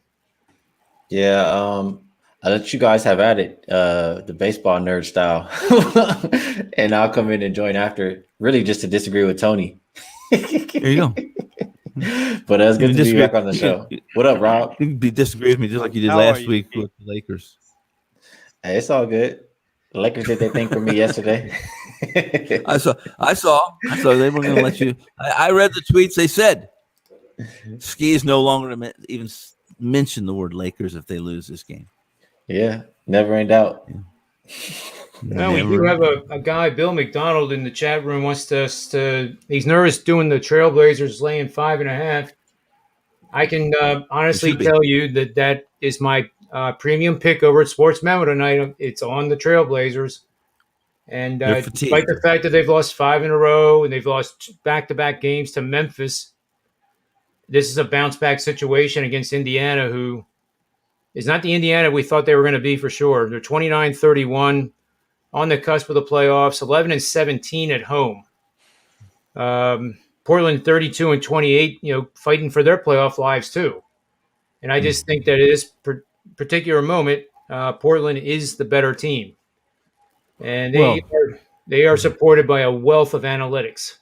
Yeah, I'll let you guys have at it, the baseball nerd style. And I'll come in and join after, really just to disagree with Tony. There you go. But it's good to be back on the show. What up, Rob? You can disagree with me just like you did last week with the Lakers. Hey, it's all good. The Lakers did their thing for me yesterday. I saw they were going to let you. I read the tweets. They said Ski is no longer even mention the word Lakers if they lose this game. Yeah, never in doubt. Yeah. Now we do have a guy, Bill McDonald, in the chat room. Wants us to. He's nervous doing the Trailblazers laying 5.5. I can honestly tell you that is my premium pick over at SportsMemo tonight. It's on the Trailblazers, and despite the fact that they've lost 5 in a row and they've lost back-to-back games to Memphis, this is a bounce-back situation against Indiana, who is not the Indiana we thought they were going to be for sure. They're 29-31, on the cusp of the playoffs, 11-17 at home. Portland 32-28, fighting for their playoff lives too. And I just think that at this particular moment, Portland is the better team, and they are supported by a wealth of analytics.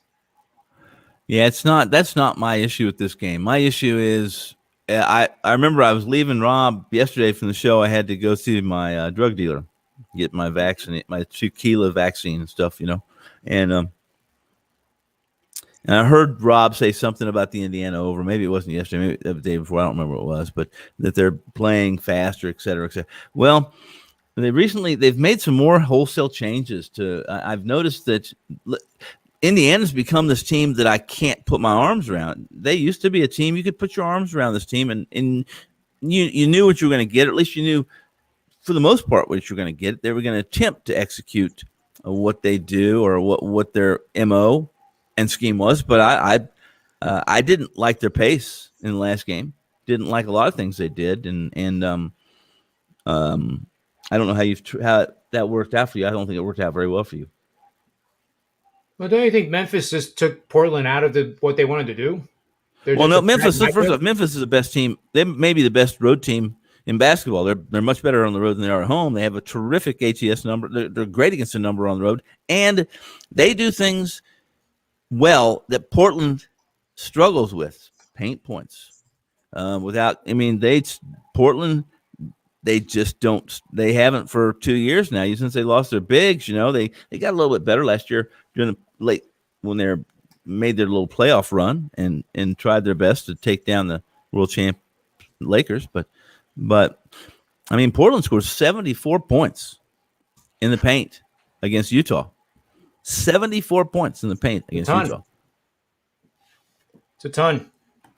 Yeah, that's not my issue with this game. My issue is I remember I was leaving Rob yesterday from the show. I had to go see my drug dealer, get my vaccine, my 2-kilo vaccine and stuff, and I heard Rob say something about the Indiana over. Maybe it wasn't yesterday, maybe the day before. I don't remember what it was, but that they're playing faster, et cetera, et cetera. Well, they've made some more wholesale changes to. I've noticed that Indiana's become this team that I can't put my arms around. They used to be a team you could put your arms around this team, and you knew what you were going to get. Or at least you knew, for the most part, what you were going to get. They were going to attempt to execute what they do or what their MO and scheme was. But I didn't like their pace in the last game. Didn't like a lot of things they did, and I don't know how that worked out for you. I don't think it worked out very well for you. Well, don't you think Memphis just took Portland out of what they wanted to do? Well, no, Memphis. First off, Memphis is the best team. They may be the best road team in basketball. They're much better on the road than they are at home. They have a terrific ATS number. They're great against the number on the road, and they do things well that Portland struggles with: paint points. Portland. They just don't. They haven't for 2 years now. Since they lost their bigs, they got a little bit better last year during the late when they made their little playoff run and tried their best to take down the world champ Lakers. But Portland scored 74 points in the paint against Utah. 74 points in the paint against Utah. It's a ton.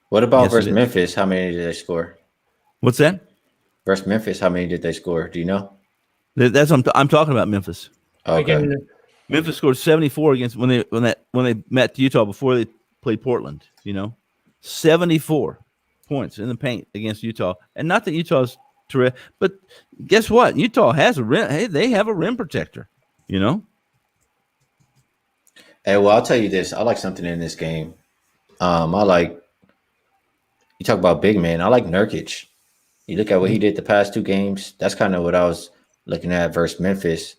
What about versus Memphis? How many did they score? What's that? Versus Memphis, how many did they score? Do you know? That's I'm talking about Memphis. Okay. Memphis scored 74 against when they met Utah before they played Portland. 74 points in the paint against Utah, and not that Utah's terrific, but guess what? Utah has a rim. Hey, they have a rim protector. Hey, well, I'll tell you this. I like something in this game. You talk about big man. I like Nurkic. You look at what he did the past 2 games. That's kind of what I was looking at versus Memphis.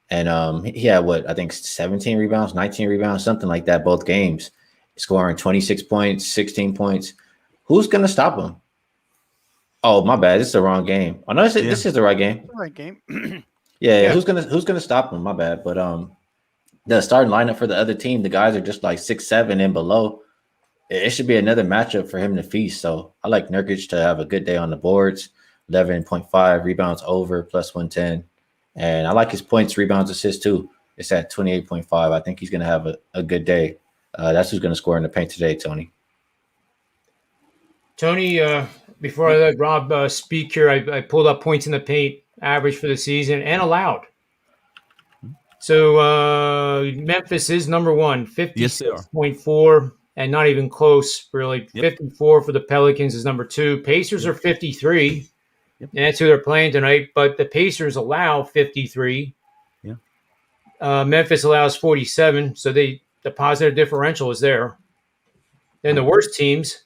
And he had, I think 17 rebounds, 19 rebounds, something like that, both games. Scoring 26 points, 16 points. Who's going to stop him? Oh, my bad. This is the wrong game. Oh, no, this is the right game. The right game. Yeah. Who's gonna stop him? My bad. But the starting lineup for the other team, the guys are just like 6'7" and below. It should be another matchup for him to feast. So I like Nurkic to have a good day on the boards. 11.5 rebounds over plus 110. And I like his points, rebounds, assists too. It's at 28.5. I think he's going to have a good day. That's who's going to score in the paint today, Tony. Tony, before I let Rob speak here, I pulled up points in the paint average for the season and allowed. So Memphis is number one, 56.4. And not even close, really. Yep. 54 for the Pelicans is number 2. Pacers are 53, and that's who they're playing tonight. But the Pacers allow 53. Yeah. Memphis allows 47, so the positive differential is there. Then the worst teams,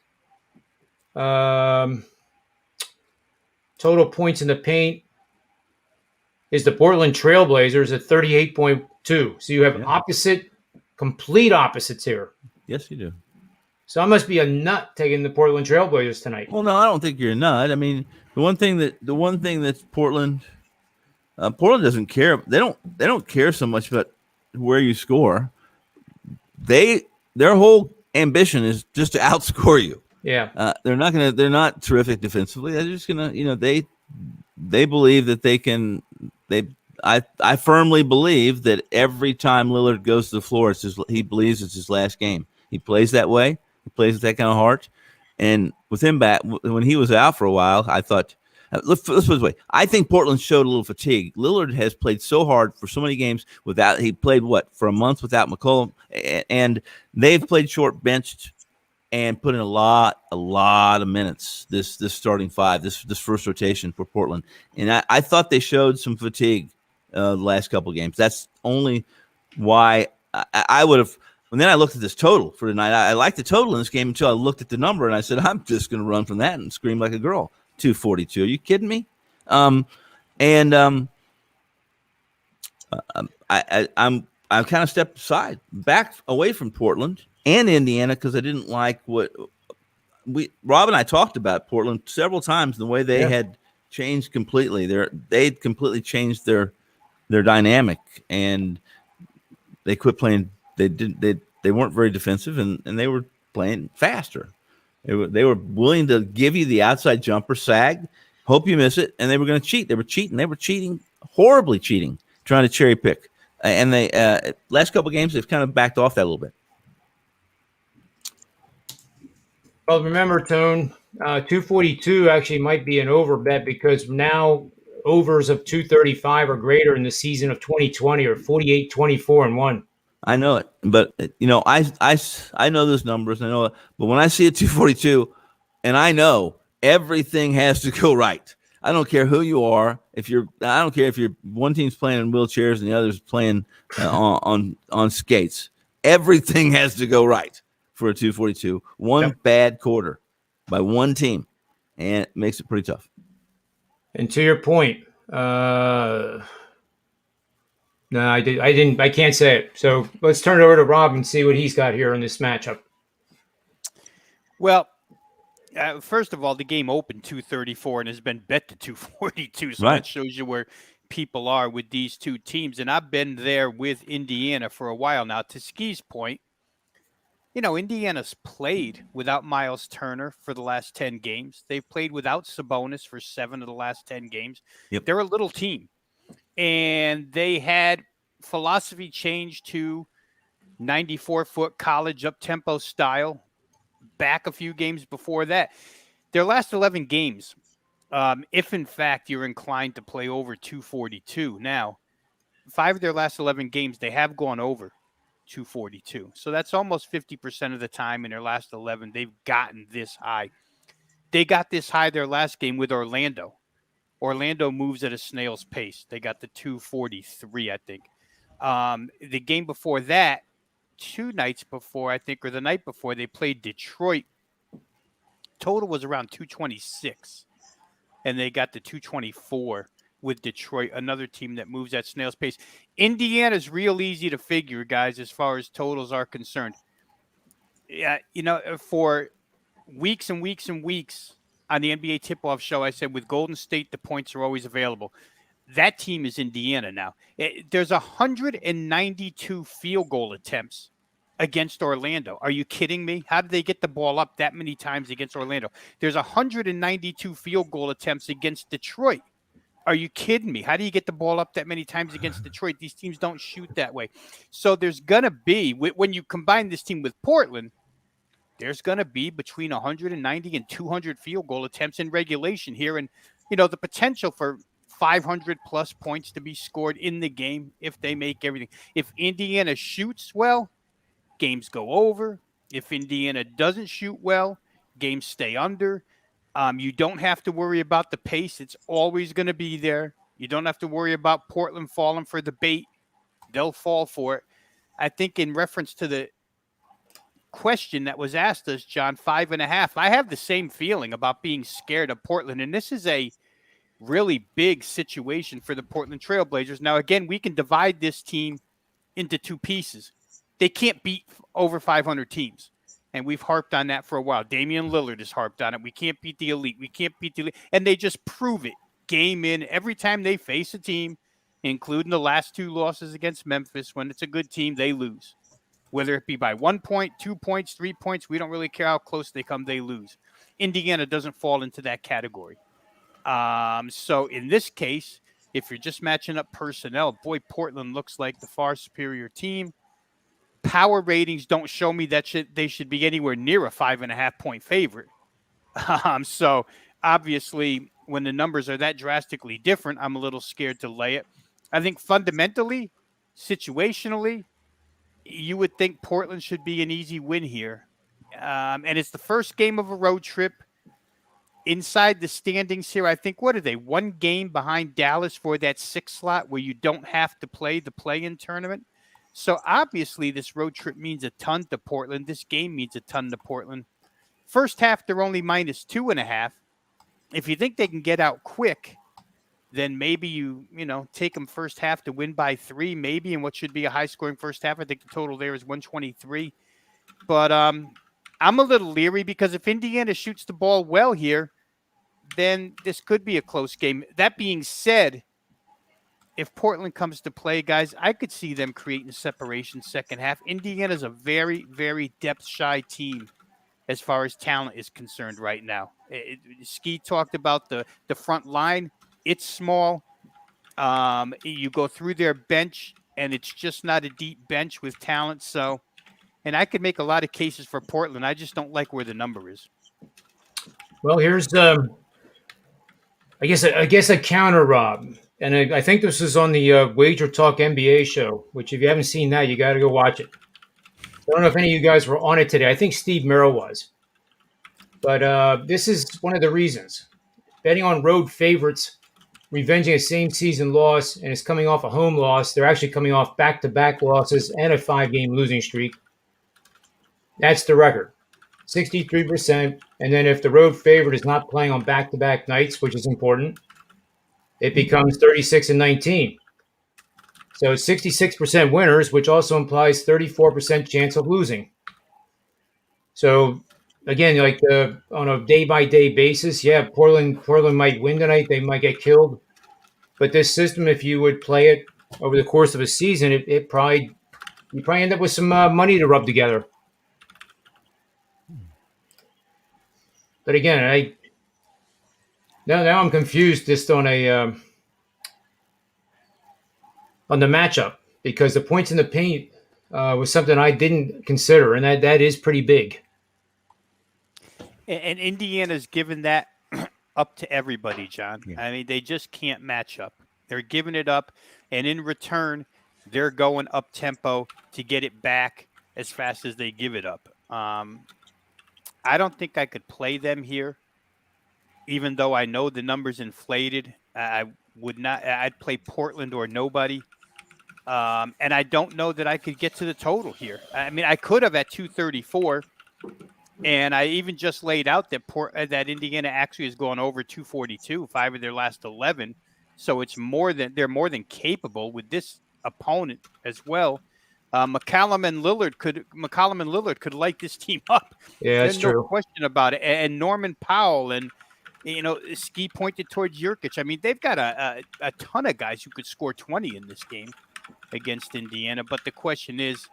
total points in the paint is the Portland Trailblazers at 38.2. So you have complete opposites here. Yes, you do. So I must be a nut taking the Portland Trailblazers tonight. Well, no, I don't think you're a nut. The one thing that Portland doesn't care. They don't care so much about where you score. Their whole ambition is just to outscore you. Yeah. They're not terrific defensively. They're just gonna, they believe that they can. I firmly believe that every time Lillard goes to the floor, he believes it's his last game. He plays that way. He plays with that kind of heart. And with him back, when he was out for a while, I thought, let's put it this way. I think Portland showed a little fatigue. Lillard has played so hard for so many games he played for a month without McCollum, and they've played short benched and put in a lot of minutes this starting 5, this first rotation for Portland. And I thought they showed some fatigue the last couple of games. That's only why I would have. And then I looked at this total for tonight. I liked the total in this game until I looked at the number, and I said, I'm just going to run from that and scream like a girl. 242. Are you kidding me? I'm kind of stepped aside, back away from Portland and Indiana because I didn't like what Rob and I talked about Portland several times. The way they had changed completely. They'd completely changed their dynamic, and they quit playing. They weren't very defensive, and they were playing faster. They were willing to give you the outside jumper, sag, hope you miss it, and they were going to cheat. They were cheating. They were cheating, horribly cheating, trying to cherry pick. And they last couple of games, they've kind of backed off that a little bit. Well, remember, Tone, 242 actually might be an over bet because now overs of 235 or greater in the season of 2020 or 48, 24, and 1. I know it, but I know those numbers. I know it, but when I see a 242, and I know everything has to go right. I don't care who you are. I don't care if one team's playing in wheelchairs and the other's playing on skates. Everything has to go right for a 242. One bad quarter by one team, and it makes it pretty tough. And to your point, no, I can't say it. So let's turn it over to Rob and see what he's got here in this matchup. Well, first of all, the game opened 234 and has been bet to 242. So that shows you where people are with these two teams. And I've been there with Indiana for a while now. To Ski's point, Indiana's played without Miles Turner for the last 10 games. They've played without Sabonis for 7 of the last 10 games. Yep. They're a little team. And they had philosophy change to 94-foot college up-tempo style back a few games before that. Their last 11 games, if in fact you're inclined to play over 242. Now, 5 of their last 11 games, they have gone over 242. So that's almost 50% of the time in their last 11, they've gotten this high. They got this high their last game with Orlando. Orlando moves at a snail's pace. They got the 243, I think. The game before that, 2 nights before, I think, or the night before, they played Detroit. Total was around 226, and they got the 224 with Detroit, another team that moves at snail's pace. Indiana's real easy to figure, guys, as far as totals are concerned. Yeah, for weeks and weeks and weeks on the NBA Tip-Off Show, I said with Golden State, the points are always available. That team is Indiana now. There's 192 field goal attempts against Orlando. Are you kidding me? How did they get the ball up that many times against Orlando? There's 192 field goal attempts against Detroit. Are you kidding me? How do you get the ball up that many times against Detroit? These teams don't shoot that way. So there's going to be, when you combine this team with Portland, there's going to be between 190 and 200 field goal attempts in regulation here. And, the potential for 500 plus points to be scored in the game if they make everything. If Indiana shoots well, games go over. If Indiana doesn't shoot well, games stay under. You don't have to worry about the pace. It's always going to be there. You don't have to worry about Portland falling for the bait. They'll fall for it. I think in reference to the question that was asked us, John, 5.5, I have the same feeling about being scared of Portland. And this is a really big situation for the Portland Trailblazers. Now, again, we can divide this team into 2 pieces. They can't beat over 500 teams. And we've harped on that for a while. Damian Lillard has harped on it. We can't beat the elite. We can't beat the elite. And they just prove it game in every time they face a team, including the last 2 losses against Memphis. When it's a good team, they lose. Whether it be by 1 point, 2 points, 3 points, we don't really care how close they come, they lose. Indiana doesn't fall into that category. So in this case, if you're just matching up personnel, boy, Portland looks like the far superior team. Power ratings don't show me that they should be anywhere near a 5.5 point favorite. So obviously, when the numbers are that drastically different, I'm a little scared to lay it. I think fundamentally, situationally, you would think Portland should be an easy win here. And it's the first game of a road trip. Inside the standings here, I think, what are they? 1 game behind Dallas for that 6th slot where you don't have to play the play-in tournament. So obviously this road trip means a ton to Portland. This game means a ton to Portland. First half, they're only -2.5. If you think they can get out quick, then maybe you take them first half to win by 3, maybe in what should be a high-scoring first half. I think the total there is 123. But I'm a little leery because if Indiana shoots the ball well here, then this could be a close game. That being said, if Portland comes to play, guys, I could see them creating separation second half. Indiana's a very, very depth-shy team as far as talent is concerned right now. Ski talked about the front line. It's small. You go through their bench, and it's just not a deep bench with talent. So, and I could make a lot of cases for Portland. I just don't like where the number is. Well, here's I guess a counter, Rob. And I think this is on the WagerTalk NBA show, which if you haven't seen that, you got to go watch it. I don't know if any of you guys were on it today. I think Steve Merrill was. But this is one of the reasons. Betting on road favorites revenging a same season loss and is coming off a home loss. They're actually coming off back-to-back losses and a 5-game losing streak. That's the record, 63%. And then if the road favorite is not playing on back-to-back nights, which is important, it becomes 36-19. So 66% winners, which also implies 34% chance of losing. So again, like on a day-by-day basis, yeah, Portland might win tonight. They might get killed. But this system, if you would play it over the course of a season, you probably end up with some money to rub together. But again, now I'm confused just on the matchup, because the points in the paint was something I didn't consider, and that is pretty big. And Indiana's given that up to everybody, John. Yeah. I mean, they just can't match up. They're giving it up, and in return, they're going up tempo to get it back as fast as they give it up. I don't think I could play them here, even though I know the number's inflated. I would not. I'd play Portland or nobody. And I don't know that I could get to the total here. I mean, I could have at 234. And I even just laid out that Indiana actually has gone over 242, 5 of their last 11. So it's they're more than capable with this opponent as well. McCollum and Lillard could light this team up. Yeah, that's There's true. no question about it. And Norman Powell and Ski pointed towards Jurkic. I mean, they've got a ton of guys who could score 20 in this game against Indiana. But the question is,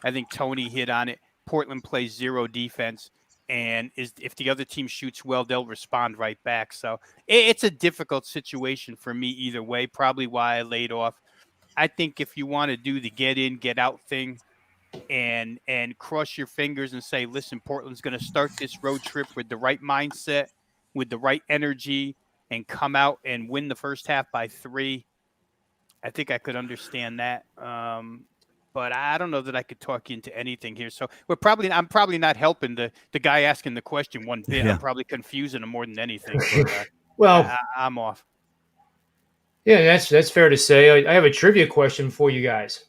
I think Tony hit on it. Portland plays zero defense, and if the other team shoots well, they'll respond right back. So it's a difficult situation for me either way, probably why I laid off. I think if you want to do the get in, get out thing and cross your fingers and say, listen, Portland's going to start this road trip with the right mindset, with the right energy, and come out and win the first half by 3, I think I could understand that. But I don't know that I could talk you into anything here. So I'm probably not helping the guy asking the question one bit. Yeah. I'm probably confusing him more than anything. But, Well, I'm off. yeah, that's fair to say. I have a trivia question for you guys.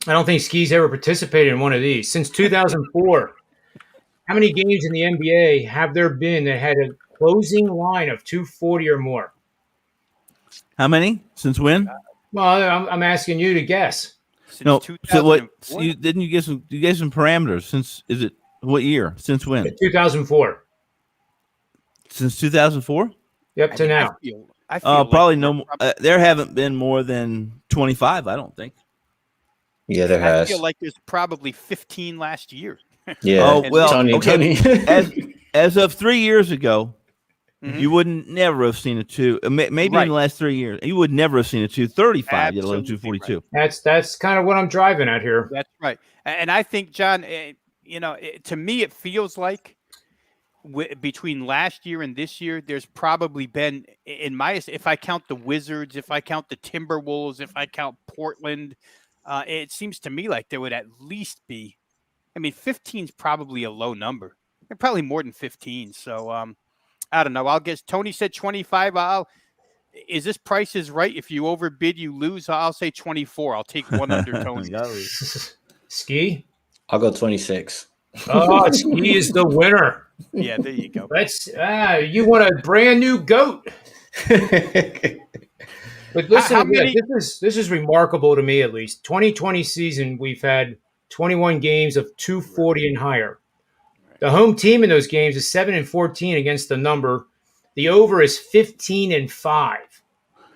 I don't think Ski's ever participated in one of these. Since 2004, how many games in the NBA have there been that had a closing line of 240 or more? How many? Since when? Well, I'm asking you to guess. Since No. So what? 2004? You gave some parameters. Since what year? Since when? 2004. Since 2004? Yep, I to mean, now. I feel like Probably we're no more. There haven't been more than 25. I don't think. Yeah, there I has. feel like there's probably 15 last year. Yeah. Oh, well, Tony. okay. As of 3 years ago, Mhm. you wouldn't never have seen a 2. Maybe Right. in the last 3 years, you would never have seen a 235, let alone Absolutely 242. That's kind of what I'm driving at here. That's right. And I think, John, to me, it feels like between last year and this year, there's probably been, if I count the Wizards, if I count the Timberwolves, if I count Portland, it seems to me like there would at least be, 15 is probably a low number. Probably more than 15. So I don't know. I'll guess Tony said 25. Is this Price is Right? If you overbid, you lose. I'll say 24. I'll take one under Tony. Ski? I'll go 26. Oh, Ski is the winner. Yeah, there you go. You want a brand new goat. But listen, How many- this is remarkable to me, at least. 2020 season, we've had 21 games of 240 and higher. The home team in those games is 7-14 against the number. The over is 15-5.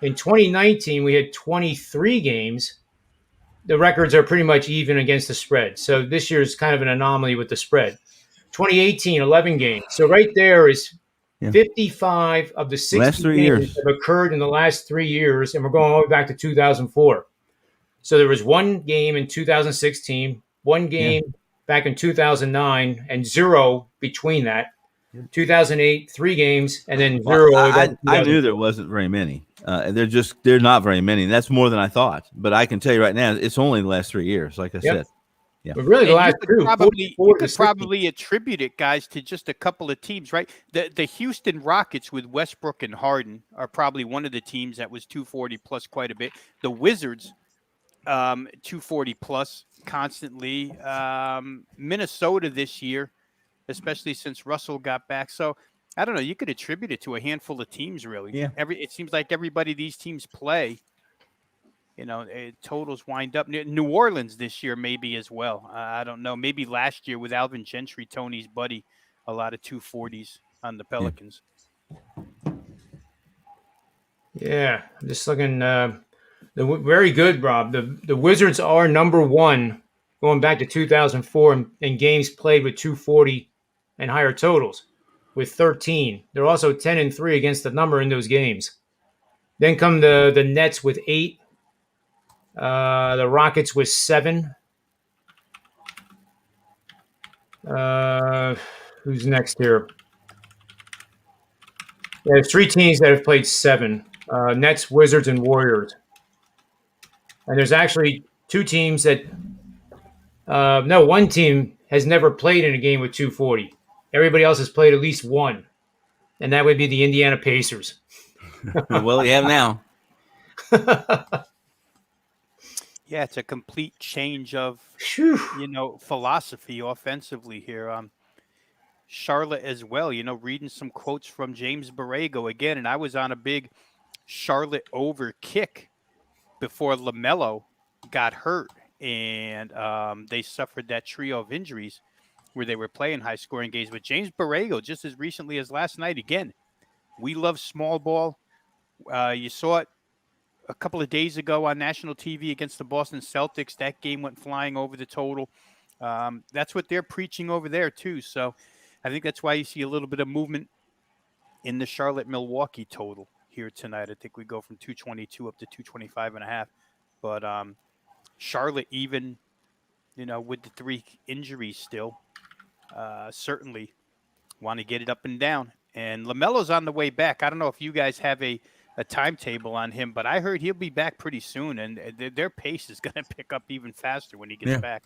In 2019, we had 23 games. The records are pretty much even against the spread. So this year is kind of an anomaly with the spread. 2018, 11 games. So right there is 55 of the 60 last 3 games years that have occurred in the last 3 years, and we're going all the way back to 2004. So there was one game in 2016, one game back in 2009, and 0 between that. 2008, 3 games, and then 0. I knew there wasn't very many. They're not very many. And that's more than I thought. But I can tell you right now, it's only the last 3 years, like I said. But really, the And last two, 44 you to could 60. probably attribute it, guys, to just a couple of teams, right? The Houston Rockets with Westbrook and Harden are probably one of the teams that was 240 plus quite a bit. The Wizards, 240 plus constantly. Minnesota this year, especially since Russell got back. So I don't know. You could attribute it to a handful of teams, really. Yeah. It seems like everybody these teams play, totals wind up. New Orleans this year, maybe as well. I don't know. Maybe last year with Alvin Gentry, Tony's buddy, a lot of 240s on the Pelicans. Yeah, I'm just looking. Very good, Rob. The Wizards are number one going back to 2004 in games played with 240 and higher totals with 13. They're also 10-3 against the number in those games. Then come the Nets with 8. The Rockets with 7. Who's next here? There's 3 teams that have played 7. Nets, Wizards, and Warriors. And there's actually 2 teams that one team has never played in a game with 240. Everybody else has played at least one, and that would be the Indiana Pacers. Well, you have now. Yeah, it's a complete change of philosophy offensively here. Charlotte as well, reading some quotes from James Borrego again, and I was on a big Charlotte over kick before LaMelo got hurt, and they suffered that trio of injuries where they were playing high-scoring games. But James Borrego, just as recently as last night, again, we love small ball. You saw it a couple of days ago on national TV against the Boston Celtics. That game went flying over the total. That's what they're preaching over there, too. So I think that's why you see a little bit of movement in the Charlotte-Milwaukee total here tonight. I think we go from 222 up to 225.5. But Charlotte, even, with the 3 injuries still, certainly want to get it up and down. And LaMelo's on the way back. I don't know if you guys have a timetable on him, but I heard he'll be back pretty soon, and their pace is going to pick up even faster when he gets back.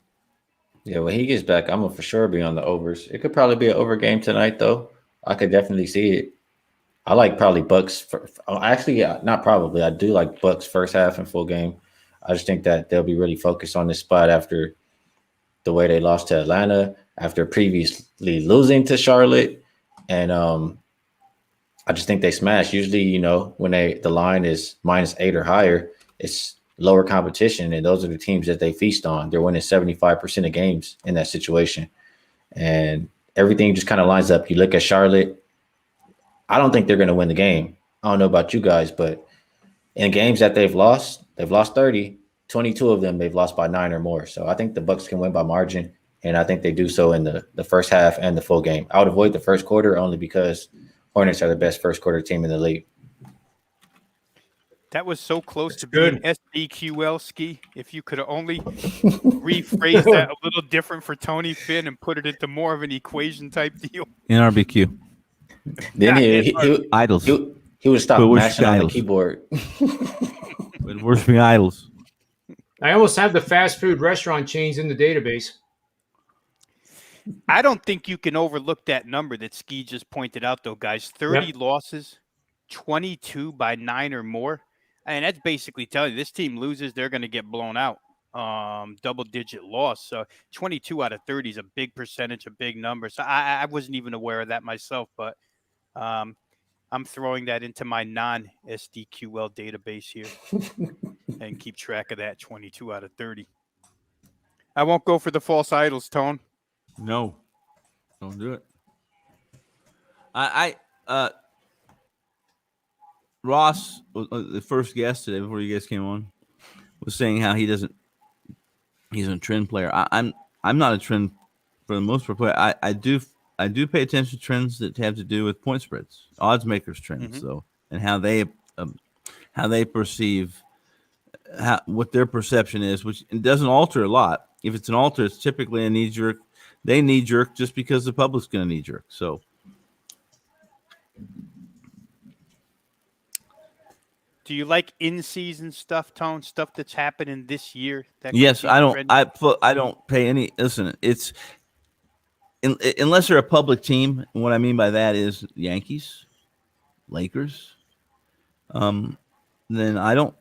Yeah, when he gets back, I'm going to for sure be on the overs. It could probably be an over game tonight, though. I could definitely see it. I like probably Bucks. Not probably. I do like Bucks first half and full game. I just think that they'll be really focused on this spot after the way they lost to Atlanta, after previously losing to Charlotte. And I just think they smash. Usually, when the line is -8 or higher, it's lower competition, and those are the teams that they feast on. They're winning 75% of games in that situation. And everything just kind of lines up. You look at Charlotte, I don't think they're going to win the game. I don't know about you guys, but in games that they've lost 30, 22 of them they've lost by 9 or more. So I think the Bucks can win by margin, and I think they do so in the first half and the full game. I would avoid the first quarter only because Hornets are the best first quarter team in the league. That was so close to being SDQL ski. If you could only rephrase that a little different for Tony Finn and put it into more of an equation type deal. NRBQ. Then he idols. He would stop mashing on the keyboard. Worshiping idols. I almost have the fast food restaurant chains in the database. I don't think you can overlook that number that Ski just pointed out, though, guys. 30 losses, 22 by 9 or more. And that's basically telling you this team loses, they're going to get blown out. Double-digit loss. So 22 out of 30 is a big percentage, a big number. So I wasn't even aware of that myself, but I'm throwing that into my non-SDQL database here and keep track of that 22 out of 30. I won't go for the false idols, Tone. No, don't do it. Ross, the first guest today before you guys came on, was saying how he's a trend player. I'm not a trend for the most part player. I do pay attention to trends that have to do with point spreads, odds makers trends, though, and how they perceive what their perception is, which it doesn't alter a lot. If it's an alter, it's typically a knee jerk. They knee jerk just because the public's going to knee jerk. So Do you like in-season stuff, Tone? Stuff that's happening this year? That Yes, could be I don't. trending? I don't pay any. Listen, it's unless they're a public team. And what I mean by that is Yankees, Lakers. Then I don't.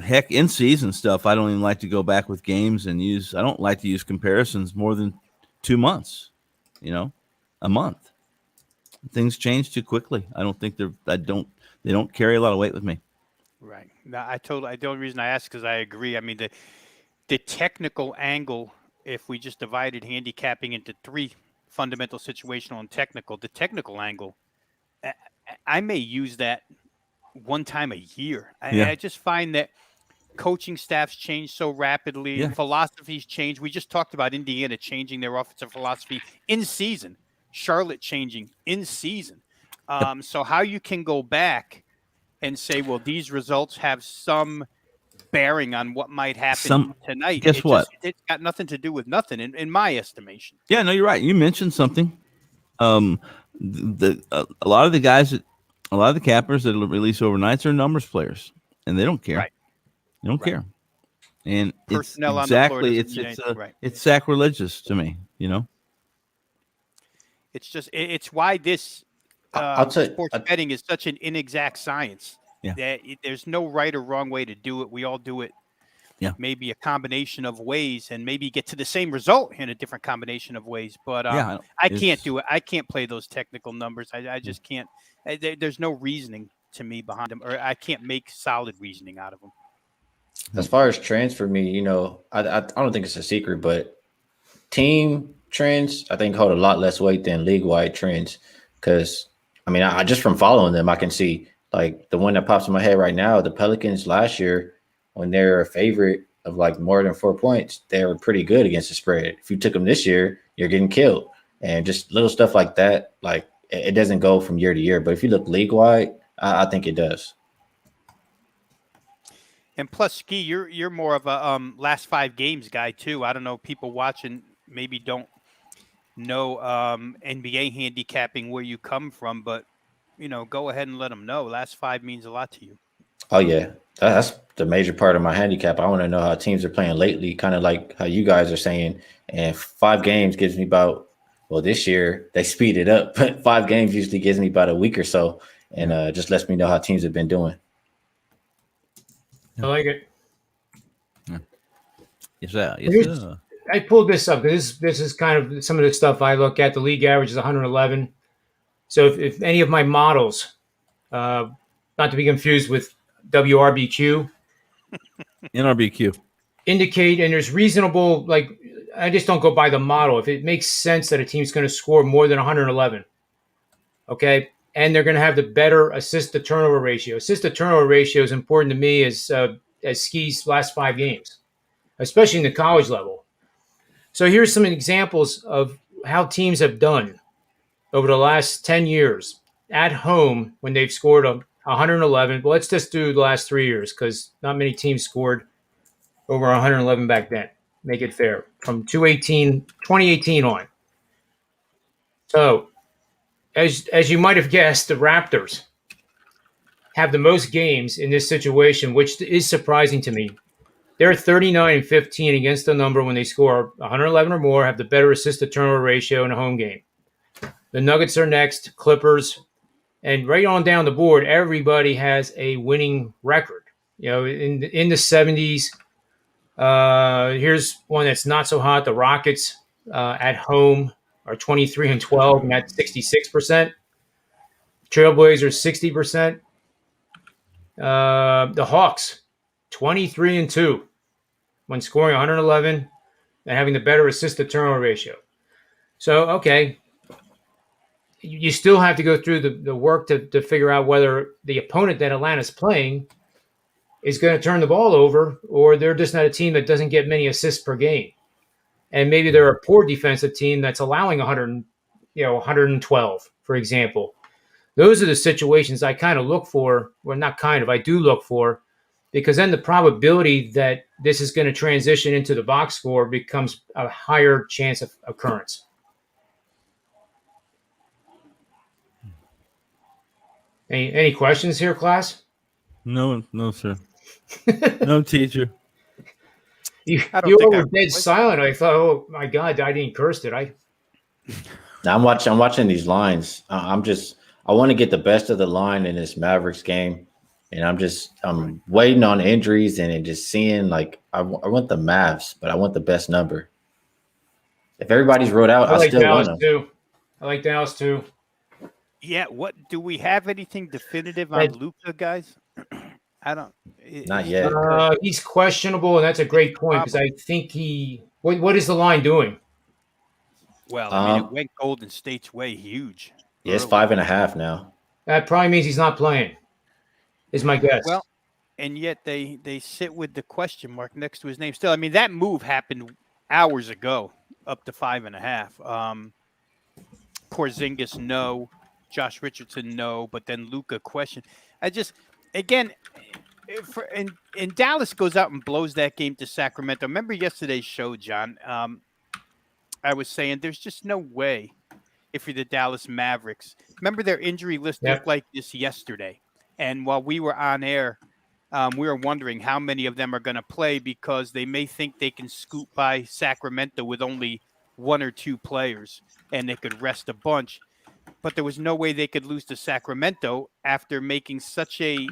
Heck, in season stuff. I don't even like to go back with games and use. I don't like to use comparisons more than 2 months. A month. Things change too quickly. I don't think they're. They don't carry a lot of weight with me. Right. No, the only reason I ask because I agree. I mean, the technical angle, if we just divided handicapping into 3 fundamental, situational, and technical, the technical angle, I may use that one time a year. Yeah. I just find that coaching staffs change so rapidly. Yeah. Philosophies change. We just talked about Indiana changing their offensive philosophy in season, Charlotte changing in season. So how you can go back and say, well, these results have some bearing on what might happen tonight. Guess what? It's got nothing to do with nothing, in my estimation. Yeah, no, you're right. You mentioned something. A lot of the guys, a lot of the cappers that release overnights are numbers players, and they don't care. Right. They don't care. And Personnel it's on the floor exactly it's sacrilegious to me. It's just it's why this sports betting is such an inexact science. Yeah. That there's no right or wrong way to do it. We all do it. Yeah. Maybe a combination of ways, and maybe get to the same result in a different combination of ways. But I can't do it. I can't play those technical numbers. I just can't. There's no reasoning to me behind them, or I can't make solid reasoning out of them. As far as trends for me, I don't think it's a secret, but team trends I think hold a lot less weight than league-wide trends. Because I just from following them, I can see like the one that pops in my head right now, the Pelicans last year, when they're a favorite of like more than 4 points, they were pretty good against the spread. If you took them this year, you're getting killed. And just little stuff like that, like it doesn't go from year to year. But if you look league-wide, I think it does. And plus, Ski, you're more of a last 5 games guy too. I don't know, people watching maybe don't know NBA handicapping where you come from, but go ahead and let them know. Last 5 means a lot to you. Oh yeah, that's the major part of my handicap. I want to know how teams are playing lately, kind of like how you guys are saying. And 5 games gives me about, well, this year they speed it up, but 5 games usually gives me about a week or so, and just lets me know how teams have been doing. I like it. Yes, sir. I pulled this up because this is kind of some of the stuff I look at. The league average is 111. So if any of my models, not to be confused with WRBQ, NRBQ, indicate, and there's reasonable, like I just don't go by the model. If it makes sense that a team's going to score more than 111, okay, and they're going to have the better assist to turnover ratio. Assist to turnover ratio is important to me as Ski's last 5 games, especially in the college level. So here's some examples of how teams have done over the last 10 years at home when they've scored 111. Well, let's just do the last 3 years because not many teams scored over 111 back then. Make it fair. From 2018 on. So as you might have guessed, the Raptors have the most games in this situation, which is surprising to me. They're 39-15 against the number when they score 111 or more, have the better assist to turnover ratio in a home game. The Nuggets are next, Clippers, and right on down the board, everybody has a winning record. In the 70s. Here's one that's not so hot. The Rockets at home are 23-12, and that's 66%. Trailblazers 60%. The Hawks 23-2 when scoring 111 and having the better assist to turnover ratio. So, okay, you still have to go through the work to figure out whether the opponent that Atlanta's playing is going to turn the ball over, or they're just not a team that doesn't get many assists per game. And maybe they're a poor defensive team that's allowing 112, for example. Those are the situations I kind of look for, well, not kind of, I do look for, because then the probability that this is going to transition into the box score becomes a higher chance of occurrence. Any questions here, class? No, no, sir. No, teacher. You I don't you think all I were dead silent. I thought, oh my God, I didn't curse, did I? Now I'm watching these lines. I want to get the best of the line in this Mavericks game, and I'm waiting on injuries and just seeing like I want the Mavs, but I want the best number. If everybody's ruled out, I I like still want Dallas them. too. I like Dallas too. Yeah. What do we have anything definitive on That- Luca, guys? I don't. Not Is yet. Luka He's questionable, and that's a great point because problem? I think he. What is the line doing? Well, I mean, it Um, went Golden State's way huge yeah, it's early. 5.5 now. That probably means he's not playing. Is my guess. Well, and yet they sit with the question mark next to his name still. I mean, that move happened hours ago, up to 5.5. Porzingis, no. Josh Richardson, no. But then Luca question. I just again, and Dallas goes out and blows that game to Sacramento. Remember yesterday's show, John? I was saying there's just no way if you're the Dallas Mavericks. Remember their injury list Yep. looked like this yesterday. And while we were on air, we were wondering how many of them are going to play because they may think they can scoop by Sacramento with only one or two players and they could rest a bunch. But there was no way they could lose to Sacramento after making such a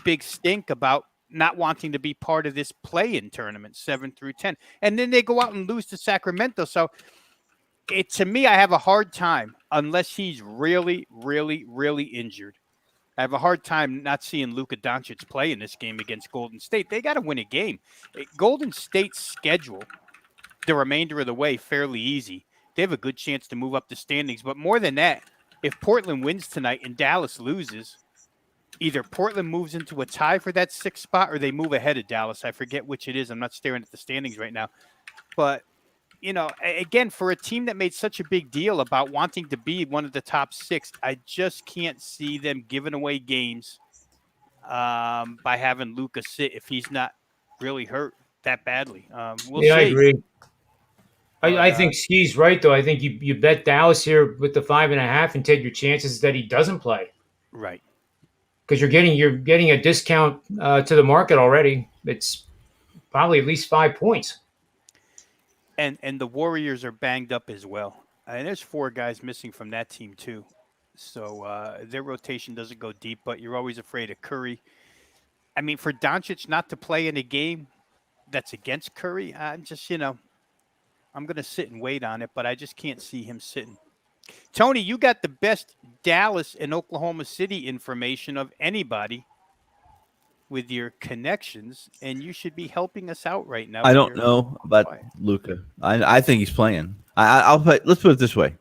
big stink about not wanting to be part of this play-in tournament, 7 through 10. And then they go out and lose to Sacramento. So to me, I have a hard time, unless he's really, really, really injured. I have a hard time not seeing Luka Doncic play in this game against Golden State. They got to win a game. Golden State's schedule, the remainder of the way, fairly easy. They have a good chance to move up the standings. But more than that, if Portland wins tonight and Dallas loses, either Portland moves into a tie for that 6th spot or they move ahead of Dallas. I forget which it is. I'm not staring at the standings right now. But, you know, again, for a team that made such a big deal about wanting to be one of the top 6, I just can't see them giving away games by having Luka sit if he's not really hurt that badly. We'll see. I agree. But, I think Ski's right though. I think you bet Dallas here with the 5.5 and take your chances that he doesn't play right. because you're getting a discount to the market already. It's probably at least 5 points. And the Warriors are banged up as well. And there's 4 guys missing from that team too. So their rotation doesn't go deep, but you're always afraid of Curry. I mean, for Doncic not to play in a game that's against Curry, I'm just, I'm going to sit and wait on it, but I just can't see him sitting. Tony, you got the best Dallas and Oklahoma City information of anybody with your connections, and you should be helping us out right now. I don't know about Luka. I think he's playing. I'll put. Let's put it this way.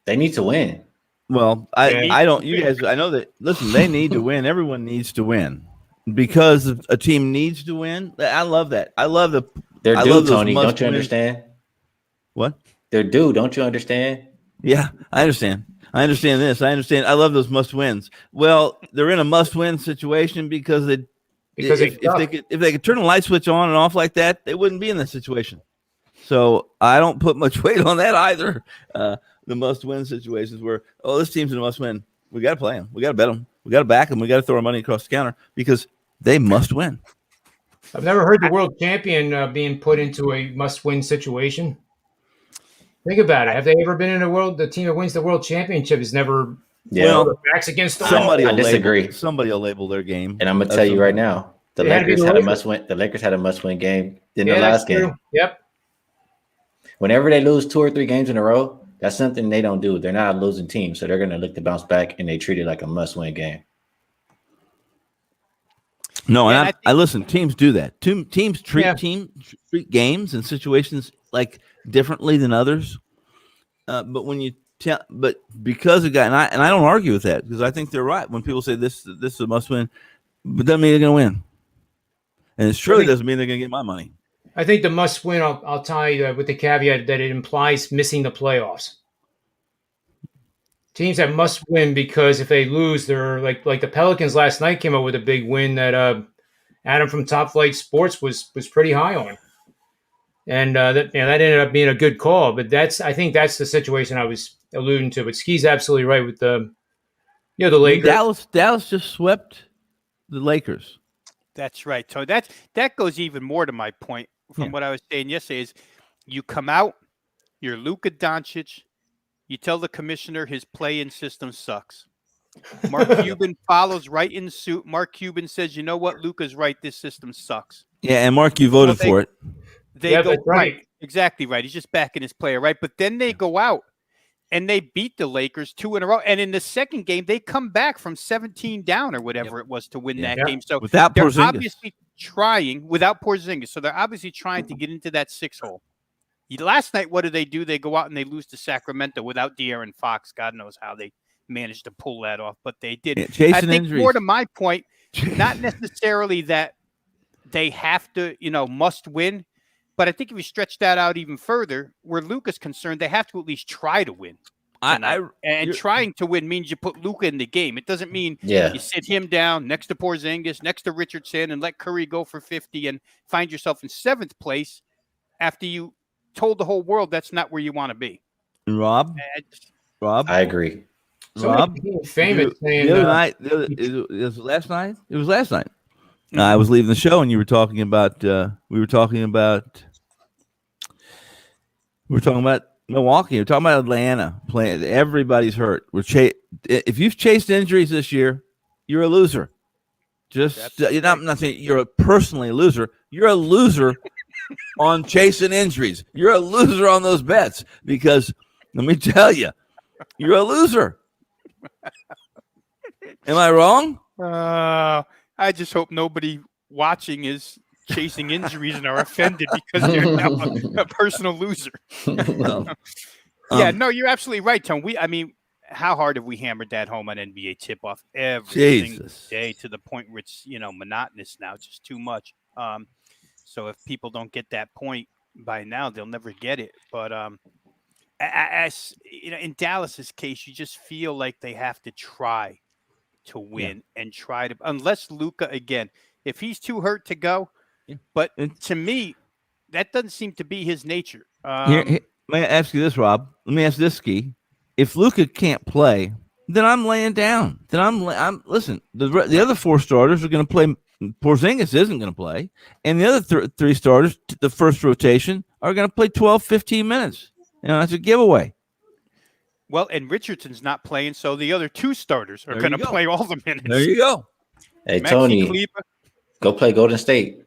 They need to win. Well, I don't. You guys, I know that. Listen, they need to win. Everyone needs to win because a team needs to win. I love that. I love the. They're I due, love those Tony. Don't you must-win. understand? What? They're due. Don't you understand? Yeah, I understand. I understand this. I understand. I love those must wins. Well, they're in a must win situation because if they could turn a light switch on and off like that, they wouldn't be in that situation. So I don't put much weight on that either. The must win situations where this team's in a must win. We got to play them. We got to bet them. We got to back them. We got to throw our money across the counter because they must win. I've never heard the world champion being put into a must-win situation. Think about it. Have they ever been in the team that wins the world championship has never backs against the wall. I disagree. Somebody will label their game. And I'm going to tell you right now, the Lakers had a must-win. The Lakers had a must-win game in the last game. Yep. Whenever they lose 2 or 3 games in a row, that's something they don't do. They're not a losing team, so they're going to look to bounce back, and they treat it like a must-win game. No, and I listen. Teams do that. Teams treat games and situations like differently than others. But when you because a guy and I don't argue with that because I think they're right when people say this is a must win, but doesn't mean they're going to win, and it surely doesn't mean they're going to get my money. I think the must win. I'll tie you with the caveat that it implies missing the playoffs. Teams that must win because if they lose, they're like the Pelicans last night came up with a big win that Adam from Top Flight Sports was pretty high on, and that ended up being a good call. But I think that's the situation I was alluding to. But Ski's absolutely right with the You know, the Lakers. Dallas just swept the Lakers. That's right. So that goes even more to my point from what I was saying yesterday is you come out, you're Luka Doncic, you tell the commissioner his play-in system sucks. Mark Cuban follows right in suit. Mark Cuban says, you know what, Luka's right, this system sucks. Yeah, and Mark, you voted for it. They go right. Exactly right. He's just backing his player, right? But then they go out and they beat the Lakers 2 in a row. And in the second game, they come back from 17 down or whatever it was to win that game. So without they're Porzingis. obviously trying without Porzingis. So they're obviously trying to get into that 6-hole. Last night, what do? They go out and they lose to Sacramento without De'Aaron Fox. God knows how they managed to pull that off, but they did. I think injuries. more to my point, not necessarily that they have to, must win. But I think if you stretch that out even further, where Luka's concerned, they have to at least try to win. And trying to win means you put Luka in the game. It doesn't mean you sit him down next to Porzingis, next to Richardson, and let Curry go for 50 and find yourself in 7th place after you told the whole world that's not where you want to be. Rob, I agree. Rob, famous saying, the other night, it was last night. It was last night. I was leaving the show, and you were talking about. We were talking about Milwaukee. We're talking about Atlanta playing. Everybody's hurt. If you've chased injuries this year, you're a loser. I'm not saying you're personally a loser. You're a loser on chasing injuries. You're a loser on those bets because let me tell you, you're a loser. Am I wrong? I just hope nobody watching is chasing injuries and are offended because they're now a personal loser. No, you're absolutely right, Tone. How hard have we hammered that home on NBA tip-off every single day to the point where it's, monotonous now, just too much. So if people don't get that point by now, they'll never get it. But in Dallas's case, you just feel like they have to try to win and try to, unless Luka, again, if he's too hurt to go. But to me, that doesn't seem to be his nature. May I ask you this, Rob? Let me ask this, Ski. If Luka can't play, then I'm laying down. Then I'm listen. The other 4 starters are going to play. Porzingis isn't going to play, and the other 3 starters, the first rotation, are going to play 12, 15 minutes. That's a giveaway. Well, and Richardson's not playing, so the other 2 starters are going to play all the minutes. There you go. Hey, Tony, go play Golden State.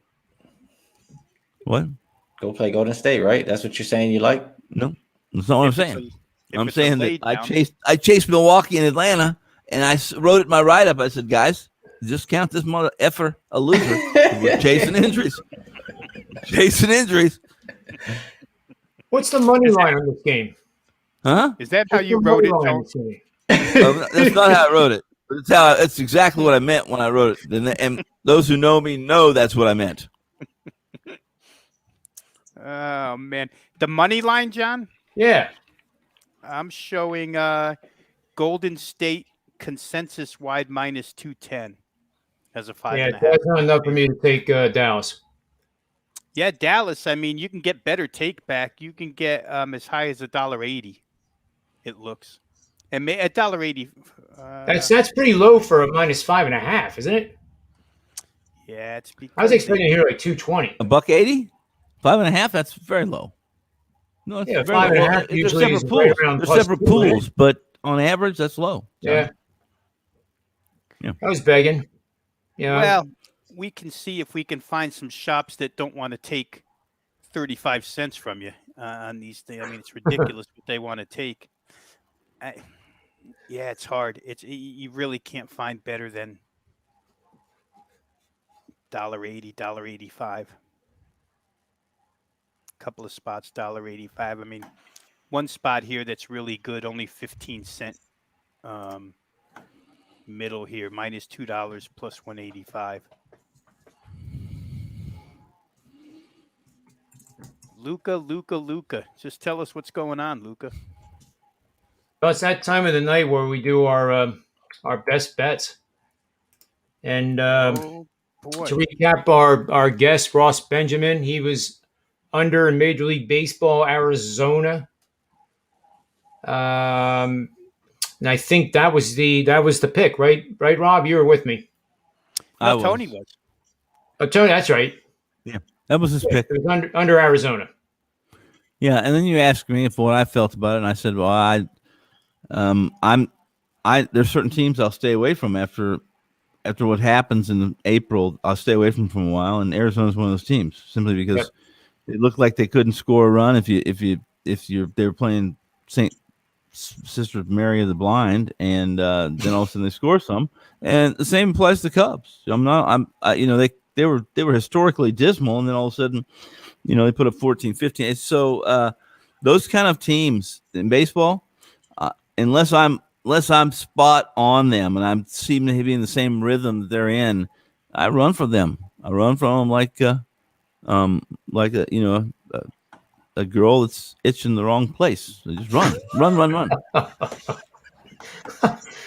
What? Go play Golden State, right? That's what you're saying you like? No, that's not what I'm saying. I'm saying that I chased Milwaukee and Atlanta, and I wrote it in my write-up. I said, guys, just count this mother effer a loser. We're chasing injuries. Chasing injuries. What's the money line on this game? Huh? Is that how you wrote it, Tony? That's not how I wrote it. But it's exactly what I meant when I wrote it. And those who know me know that's what I meant. Oh, man. The money line, John? Yeah. I'm showing Golden State consensus wide minus 210 as a 5.5. Yeah, that's not enough for me to take Dallas. Yeah, Dallas. You can get better take back. You can get as high as $1.80. It looks, and $1.80. That's pretty low for a minus 5.5, isn't it? Yeah, it's. I was expecting to hear like 220. $1.80, 5.5. That's very low. No, it's 5.5 usually is right around. There's separate pools, but on average, that's low. Yeah. I was begging. Well, we can see if we can find some shops that don't want to take 35 cents from you on these things. It's ridiculous what they want to take. It's hard. You really can't find better than $1.80, $1.85. Couple of spots, $1.85. One spot here that's really good, only 15 cent middle here, minus $2 plus 185. Luka. Just tell us what's going on, Luka. Well, it's that time of the night where we do our best bets. And to recap our guest, Ross Benjamin, he was under in Major League Baseball, Arizona. and I think that was the pick, right? Right, Rob, you were with me. I No, Tony was. was. Oh, Tony, that's right. Yeah, that was his pick. It was under Arizona. Yeah, and then you asked me what I felt about it, and I said, well, there's certain teams I'll stay away from after what happens in April. I'll stay away from a while, and Arizona's one of those teams simply because it looked like they couldn't score a run they were playing St. Sister Mary of the Blind, and then all of a sudden they score some, and the same applies to the Cubs. They were historically dismal, and then all of a sudden, they put up 14, 15. So those kind of teams in baseball, unless I'm spot on them and I seem to be in the same rhythm that they're in, I run for them. I run from them like a girl that's itching the wrong place. So just run.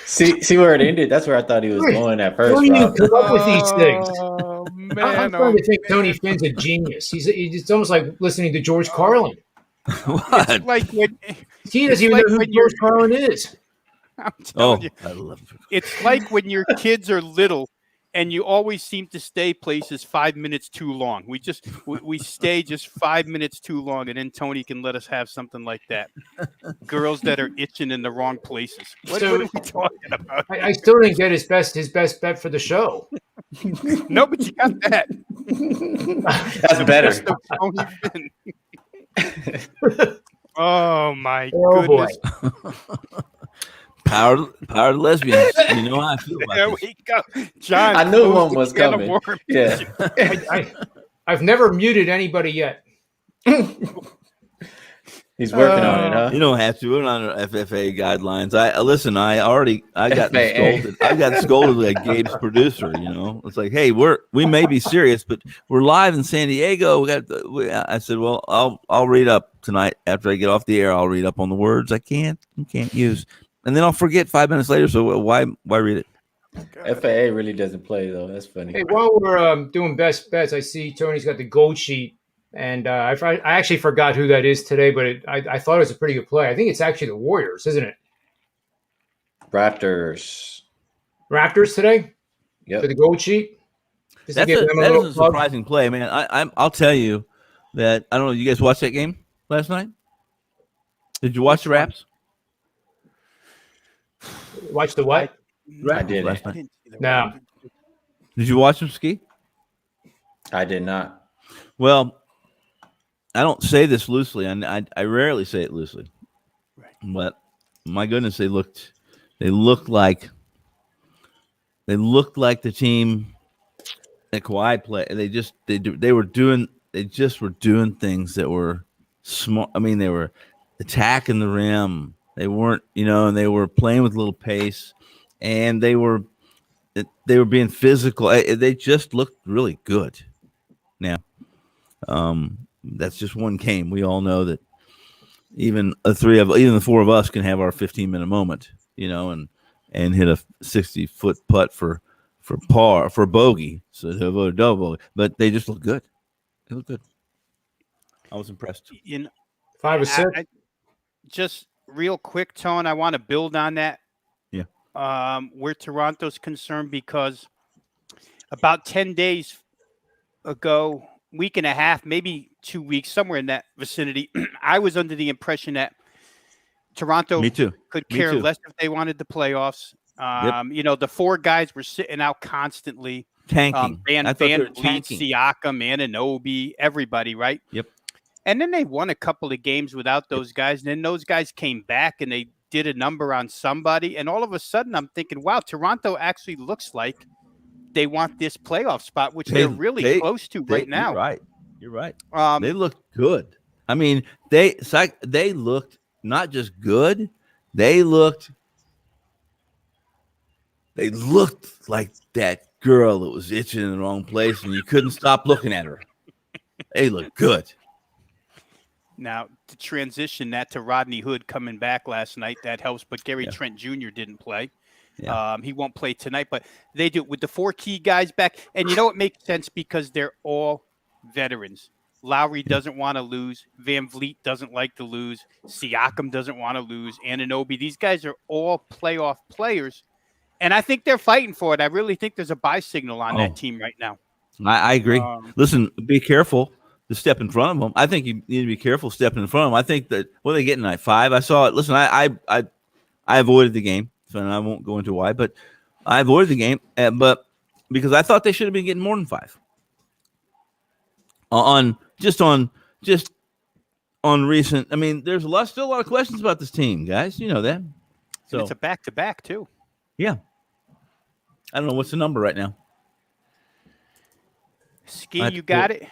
See where it ended. That's where I thought he was going at first. Where do you Rob. come up with these things? Oh I'm man! starting to think Tony Finn's a genius. It's almost like listening to George Carlin. What? It's like when He doesn't even like know who when George Carlin is. I'm telling you, I love it. it's like when your kids are little and you always seem to stay places 5 minutes too long. We stay just 5 minutes too long, and then Tony can let us have something like that. Girls that are itching in the wrong places. What are we talking about? I still didn't get his best bet for the show. No, but you got that. That's better. Best of Tony Finn. Oh my Oh, goodness! Power to lesbians. You know how I feel about There this. we go, John. I knew closed one the was can of coming. worms. Yeah. I've never muted anybody yet. He's working on it, huh? You don't have to. We're not under FFA guidelines. I got scolded. I got scolded like Gabe's producer. It's like, hey, we may be serious, but we're live in San Diego. I said, well, I'll read up tonight after I get off the air. I'll read up on the words I can't use, and then I'll forget 5 minutes later. So why read it? FAA really doesn't play though. That's funny. Hey, while we're doing best bets, I see Tony's got the gold sheet, and I actually forgot who that is today, but I thought it was a pretty good play. I think it's actually the Warriors, isn't it? Raptors today. Yep. For the gold sheet. That is a surprising play, man. I'll tell you that I don't know. You guys watched that game last night? Did you watch the Raps? Watch the what? I did last night. No. Did you watch them ski? I did not. Well, I don't say this loosely, and I rarely say it loosely. Right. But my goodness, they looked like the team that Kawhi played. They were doing things that were smart. I mean, they were attacking the rim. They weren't, and they were playing with a little pace, and they were being physical. They just looked really good. Now, that's just one game. We all know that even the four of us can have our 15-minute moment, and hit a 60-foot putt for bogey. So they voted double, but they just look good. They look good. I was impressed. 5 or 6. Just real quick, Tone, I want to build on that. Yeah. Where Toronto's concerned, because about 10 days ago, week and a half, maybe 2 weeks, somewhere in that vicinity, I was under the impression that Toronto could care less if they wanted the playoffs. The four guys were sitting out constantly. Tanking. Van Vliet, Siakam, Anunoby, everybody, right? Yep. And then they won a couple of games without those guys. And then those guys came back and they did a number on somebody. And all of a sudden, I'm thinking, wow, Toronto actually looks like they want this playoff spot, which they're really close to right now. You're right. They look good. I mean, they looked not just good. They looked like that girl that was itching in the wrong place, and you couldn't stop looking at her. They look good. Now, to transition that to Rodney Hood coming back last night, that helps. But Gary Trent Jr. didn't play. Yeah. He won't play tonight, but they do with the four key guys back. And it makes sense because they're all veterans. Lowry doesn't want to lose. Van Vliet doesn't like to lose. Siakam doesn't want to lose. Anunoby. These guys are all playoff players. And I think they're fighting for it. I really think there's a buy signal on that team right now. I agree. Listen, be careful to step in front of them. I think you need to be careful stepping in front of them. I think that what are they getting at 5? I saw it. Listen, I avoided the game, so I won't go into why, but I avoided the game, but because I thought they should have been getting more than 5. On recent. I mean, there's still a lot of questions about this team, guys. You know that. So and it's a back-to-back too. Yeah. I don't know what's the number right now. Ski, you got it.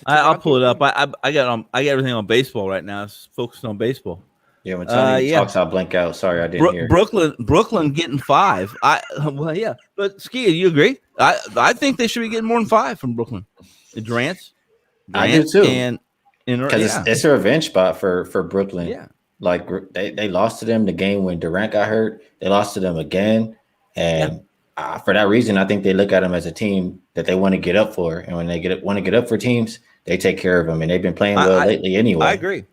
I'll pull it up. I got everything on baseball right now. It's focused on baseball. Yeah, when Tony talks, I'll blank out. Sorry, I didn't hear. Brooklyn getting 5. Yeah, but Ski, you agree? I think they should be getting more than 5 from Brooklyn. Durant, I do too. Because it's a revenge spot for Brooklyn. Yeah, like they lost to them the game when Durant got hurt. They lost to them again, and for that reason, I think they look at them as a team that they want to get up for. And when they want to get up for teams, they take care of them, and they've been playing well lately anyway. I agree.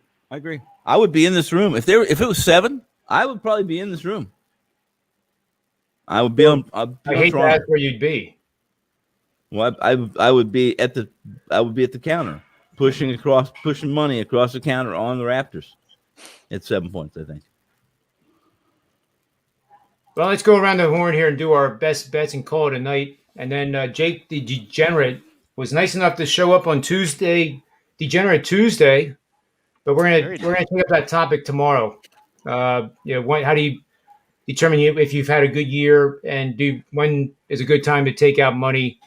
I would be in this room if it was 7. I would probably be in this room. I would be on. I hate to ask where you'd be. Well, I would be at the counter, pushing money across the counter on the Raptors at 7 points, I think. Well, let's go around the horn here and do our best bets and call it a night. And then Jake the Degenerate was nice enough to show up on Degenerate Tuesday, but we're gonna take up that topic tomorrow. How do you determine if you've had a good year, and when is a good time to take out money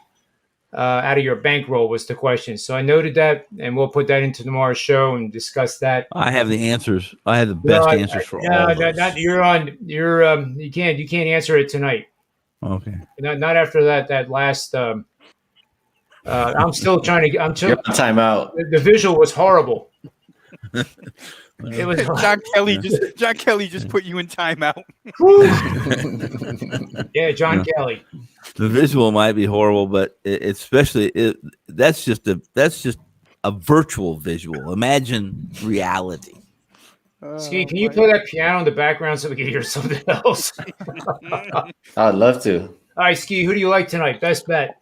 out of your bankroll was the question. So I noted that, and we'll put that into tomorrow's show and discuss that. I have the answers. I have the best answers for all of those. You can't answer it tonight. Okay. Not after that last. I'm still trying to. You're on timeout. The visual was horrible. It was John Kelly just put you in timeout. Yeah, John Kelly. The visual might be horrible, but that's just a virtual visual. Imagine reality. Ski, can you play that piano in the background so we can hear something else? I'd love to. All right, Ski, who do you like tonight? Best bet.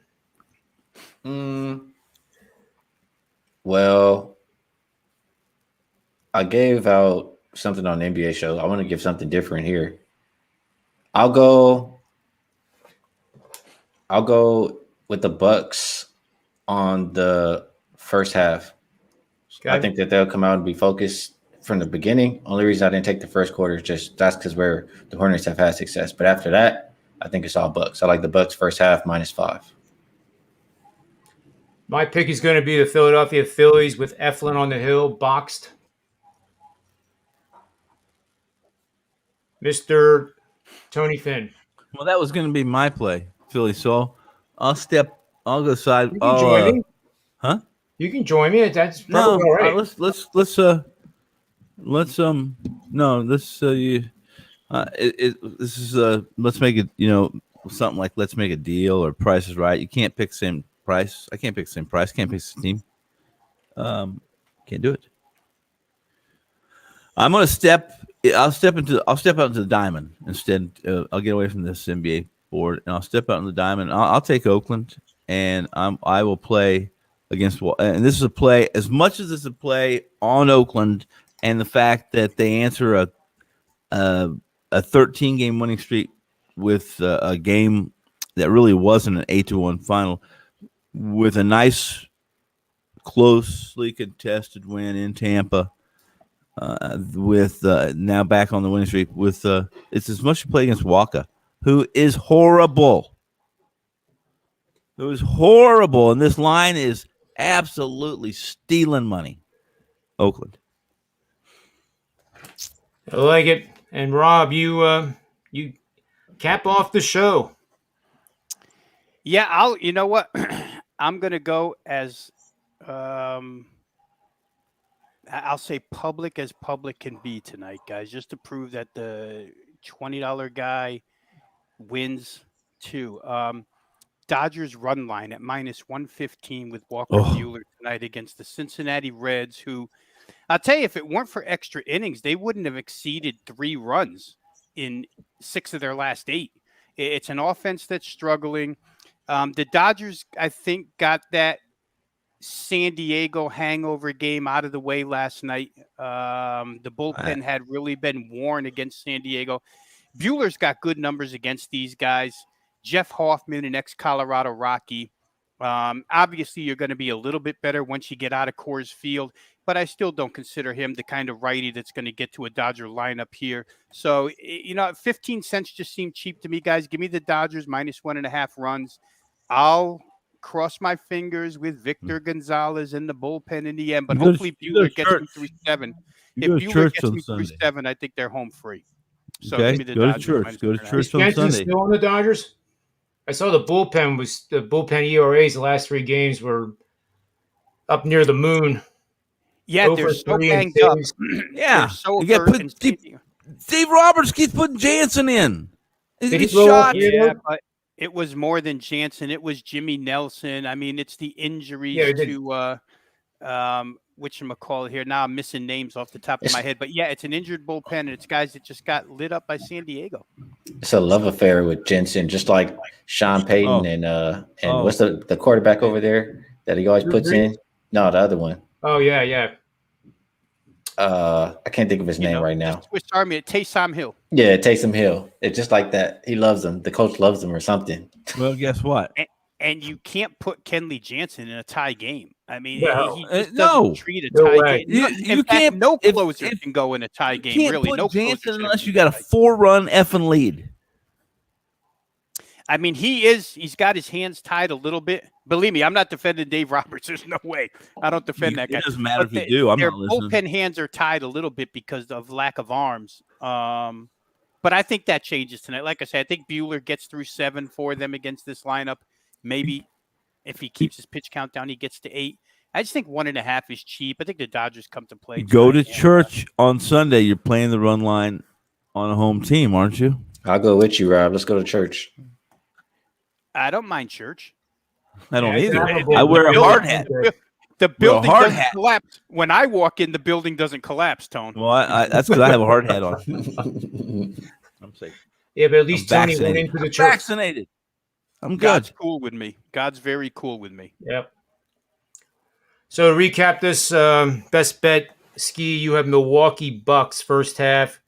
Well, I gave out something on the NBA show. I want to give something different here. I'll go with the Bucks on the first half. Okay. I think that they'll come out and be focused from the beginning. Only reason I didn't take the first quarter is just that's because where the Hornets have had success. But after that, I think it's all Bucks. I like the Bucks first half -5. My pick is going to be the Philadelphia Phillies with Eflin on the hill, boxed. Mr. Tony Finn. Well, that was going to be my play, Philly. So I'll go side. You can join me. Huh? You can join me. That's probably all right. Let's make it, something like let's make a deal or Price is Right. You can't pick the same price. I can't pick the same price. Can't pick the same team. Can't do it. I'm going to I'll step out into the diamond instead. I'll get away from this NBA board and I'll step out in the diamond. I'll take Oakland and I will play against. And this is a play as much as it's a play on Oakland and the fact that they answer a 13-game winning streak with a game that really wasn't an 8-1 final with a nice, closely contested win in Tampa. With now back on the winning streak with it's as much to play against Waka, who is horrible. And this line is absolutely stealing money. Oakland. I like it. And Rob, you cap off the show. Yeah, you know what? I'm gonna go as I'll say public as public can be tonight, guys, just to prove that the $20 guy wins too. Dodgers run line at -115 with Walker Oh. Buehler tonight against the Cincinnati Reds, who I'll tell you, if it weren't for extra innings, they wouldn't have exceeded 3 runs in 6 of their last 8. It's an offense that's struggling. The Dodgers, I think, got that San Diego hangover game out of the way last night. The bullpen had really been worn against San Diego. Buehler's got good numbers against these guys. Jeff Hoffman, an ex-Colorado Rocky. Obviously, you're going to be a little bit better once you get out of Coors Field, but I still don't consider him the kind of righty that's going to get to a Dodger lineup here. So, 15 cents just seemed cheap to me, guys. Give me the Dodgers -1.5 runs. I'll cross my fingers with Victor Gonzalez in the bullpen in the end, but hopefully Buehler gets me through 7. If Buehler gets me through 7, I think they're home free. So okay, give me the go to Dodgers church. Go to -1.5. church on Jensen Sunday. still on the Dodgers? I saw the bullpen ERAs the last 3 games were up near the moon. Yeah, Over they're so 3 in banged up. saves. Yeah, They're so you get hurt put and Steve Roberts keeps putting Jansen in. He's Did he getting blow up shot. here? Yeah, but it was more than Jansen. It was Jimmy Nelson. I mean, it's the injuries Yeah, it did. to whatchamacallit here. Now I'm missing names off the top of my head. But yeah, it's an injured bullpen, and it's guys that just got lit up by San Diego. It's a love affair with Jensen, just like Sean Payton and what's the quarterback over there that he always puts in? No, the other one. Oh, yeah. I can't think of his name right now. Swiss Army at Taysom Hill. Yeah, Taysom Hill. It's just like that. He loves him. The coach loves him or something. Well, guess what? And you can't put Kenley Jansen in a tie game. I mean, No. he just No. doesn't treat a No tie way. game. You can't. No if- closer if- can go in a tie game. Can't Really, put no closer Jansen should unless go you in got a tie game. 4-run effing lead. I mean, he's got his hands tied a little bit. Believe me, I'm not defending Dave Roberts. There's no way. I don't defend that guy. It doesn't matter But if you do. I'm their not listening. bullpen hands are tied a little bit because of lack of arms. But I think that changes tonight. Like I said, I think Buehler gets through 7 for them against this lineup. Maybe if he keeps his pitch count down, he gets to 8. I just think 1.5 is cheap. I think the Dodgers come to play. Go to tonight. church on Sunday. You're playing the run line on a home team, aren't you? I'll go with you, Rob. Let's go to church. I don't mind church. I don't Yeah, either. it's I wear a building. hard hat. The building hard doesn't hat. collapse. When I walk in, the building doesn't collapse, Tone. Well, that's because I have a hard hat on. I'm safe. Yeah, but at least I'm Tony went vaccinated. into the I'm church. vaccinated. I'm God's good. cool with me. God's very cool with me. Yep. So to recap this best bet, Ski, you have Milwaukee Bucks first half.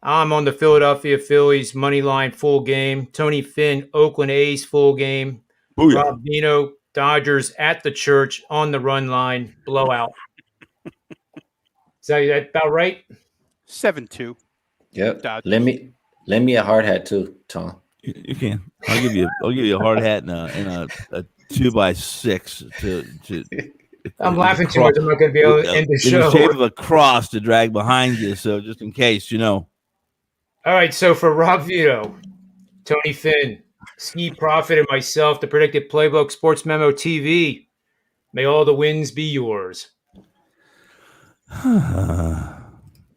I'm on the Philadelphia Phillies money line full game. Tony Finn, Oakland A's full game. Booyah. Rob Veno, Dodgers at the church on the run line blowout. Is that about right? 7-2. Yep. Dodgers. Lend me a hard hat too, Tom. You can. I'll give you a hard hat and a 2x6 to I'm laughing too much. I'm not going to be able to end the in show. the shape of a cross to drag behind you. So just in case, All right. So for Rob Vito, Tony Finn, Ski Profit, and myself, the Predictive PlayBook, SportsMemo TV, may all the wins be yours.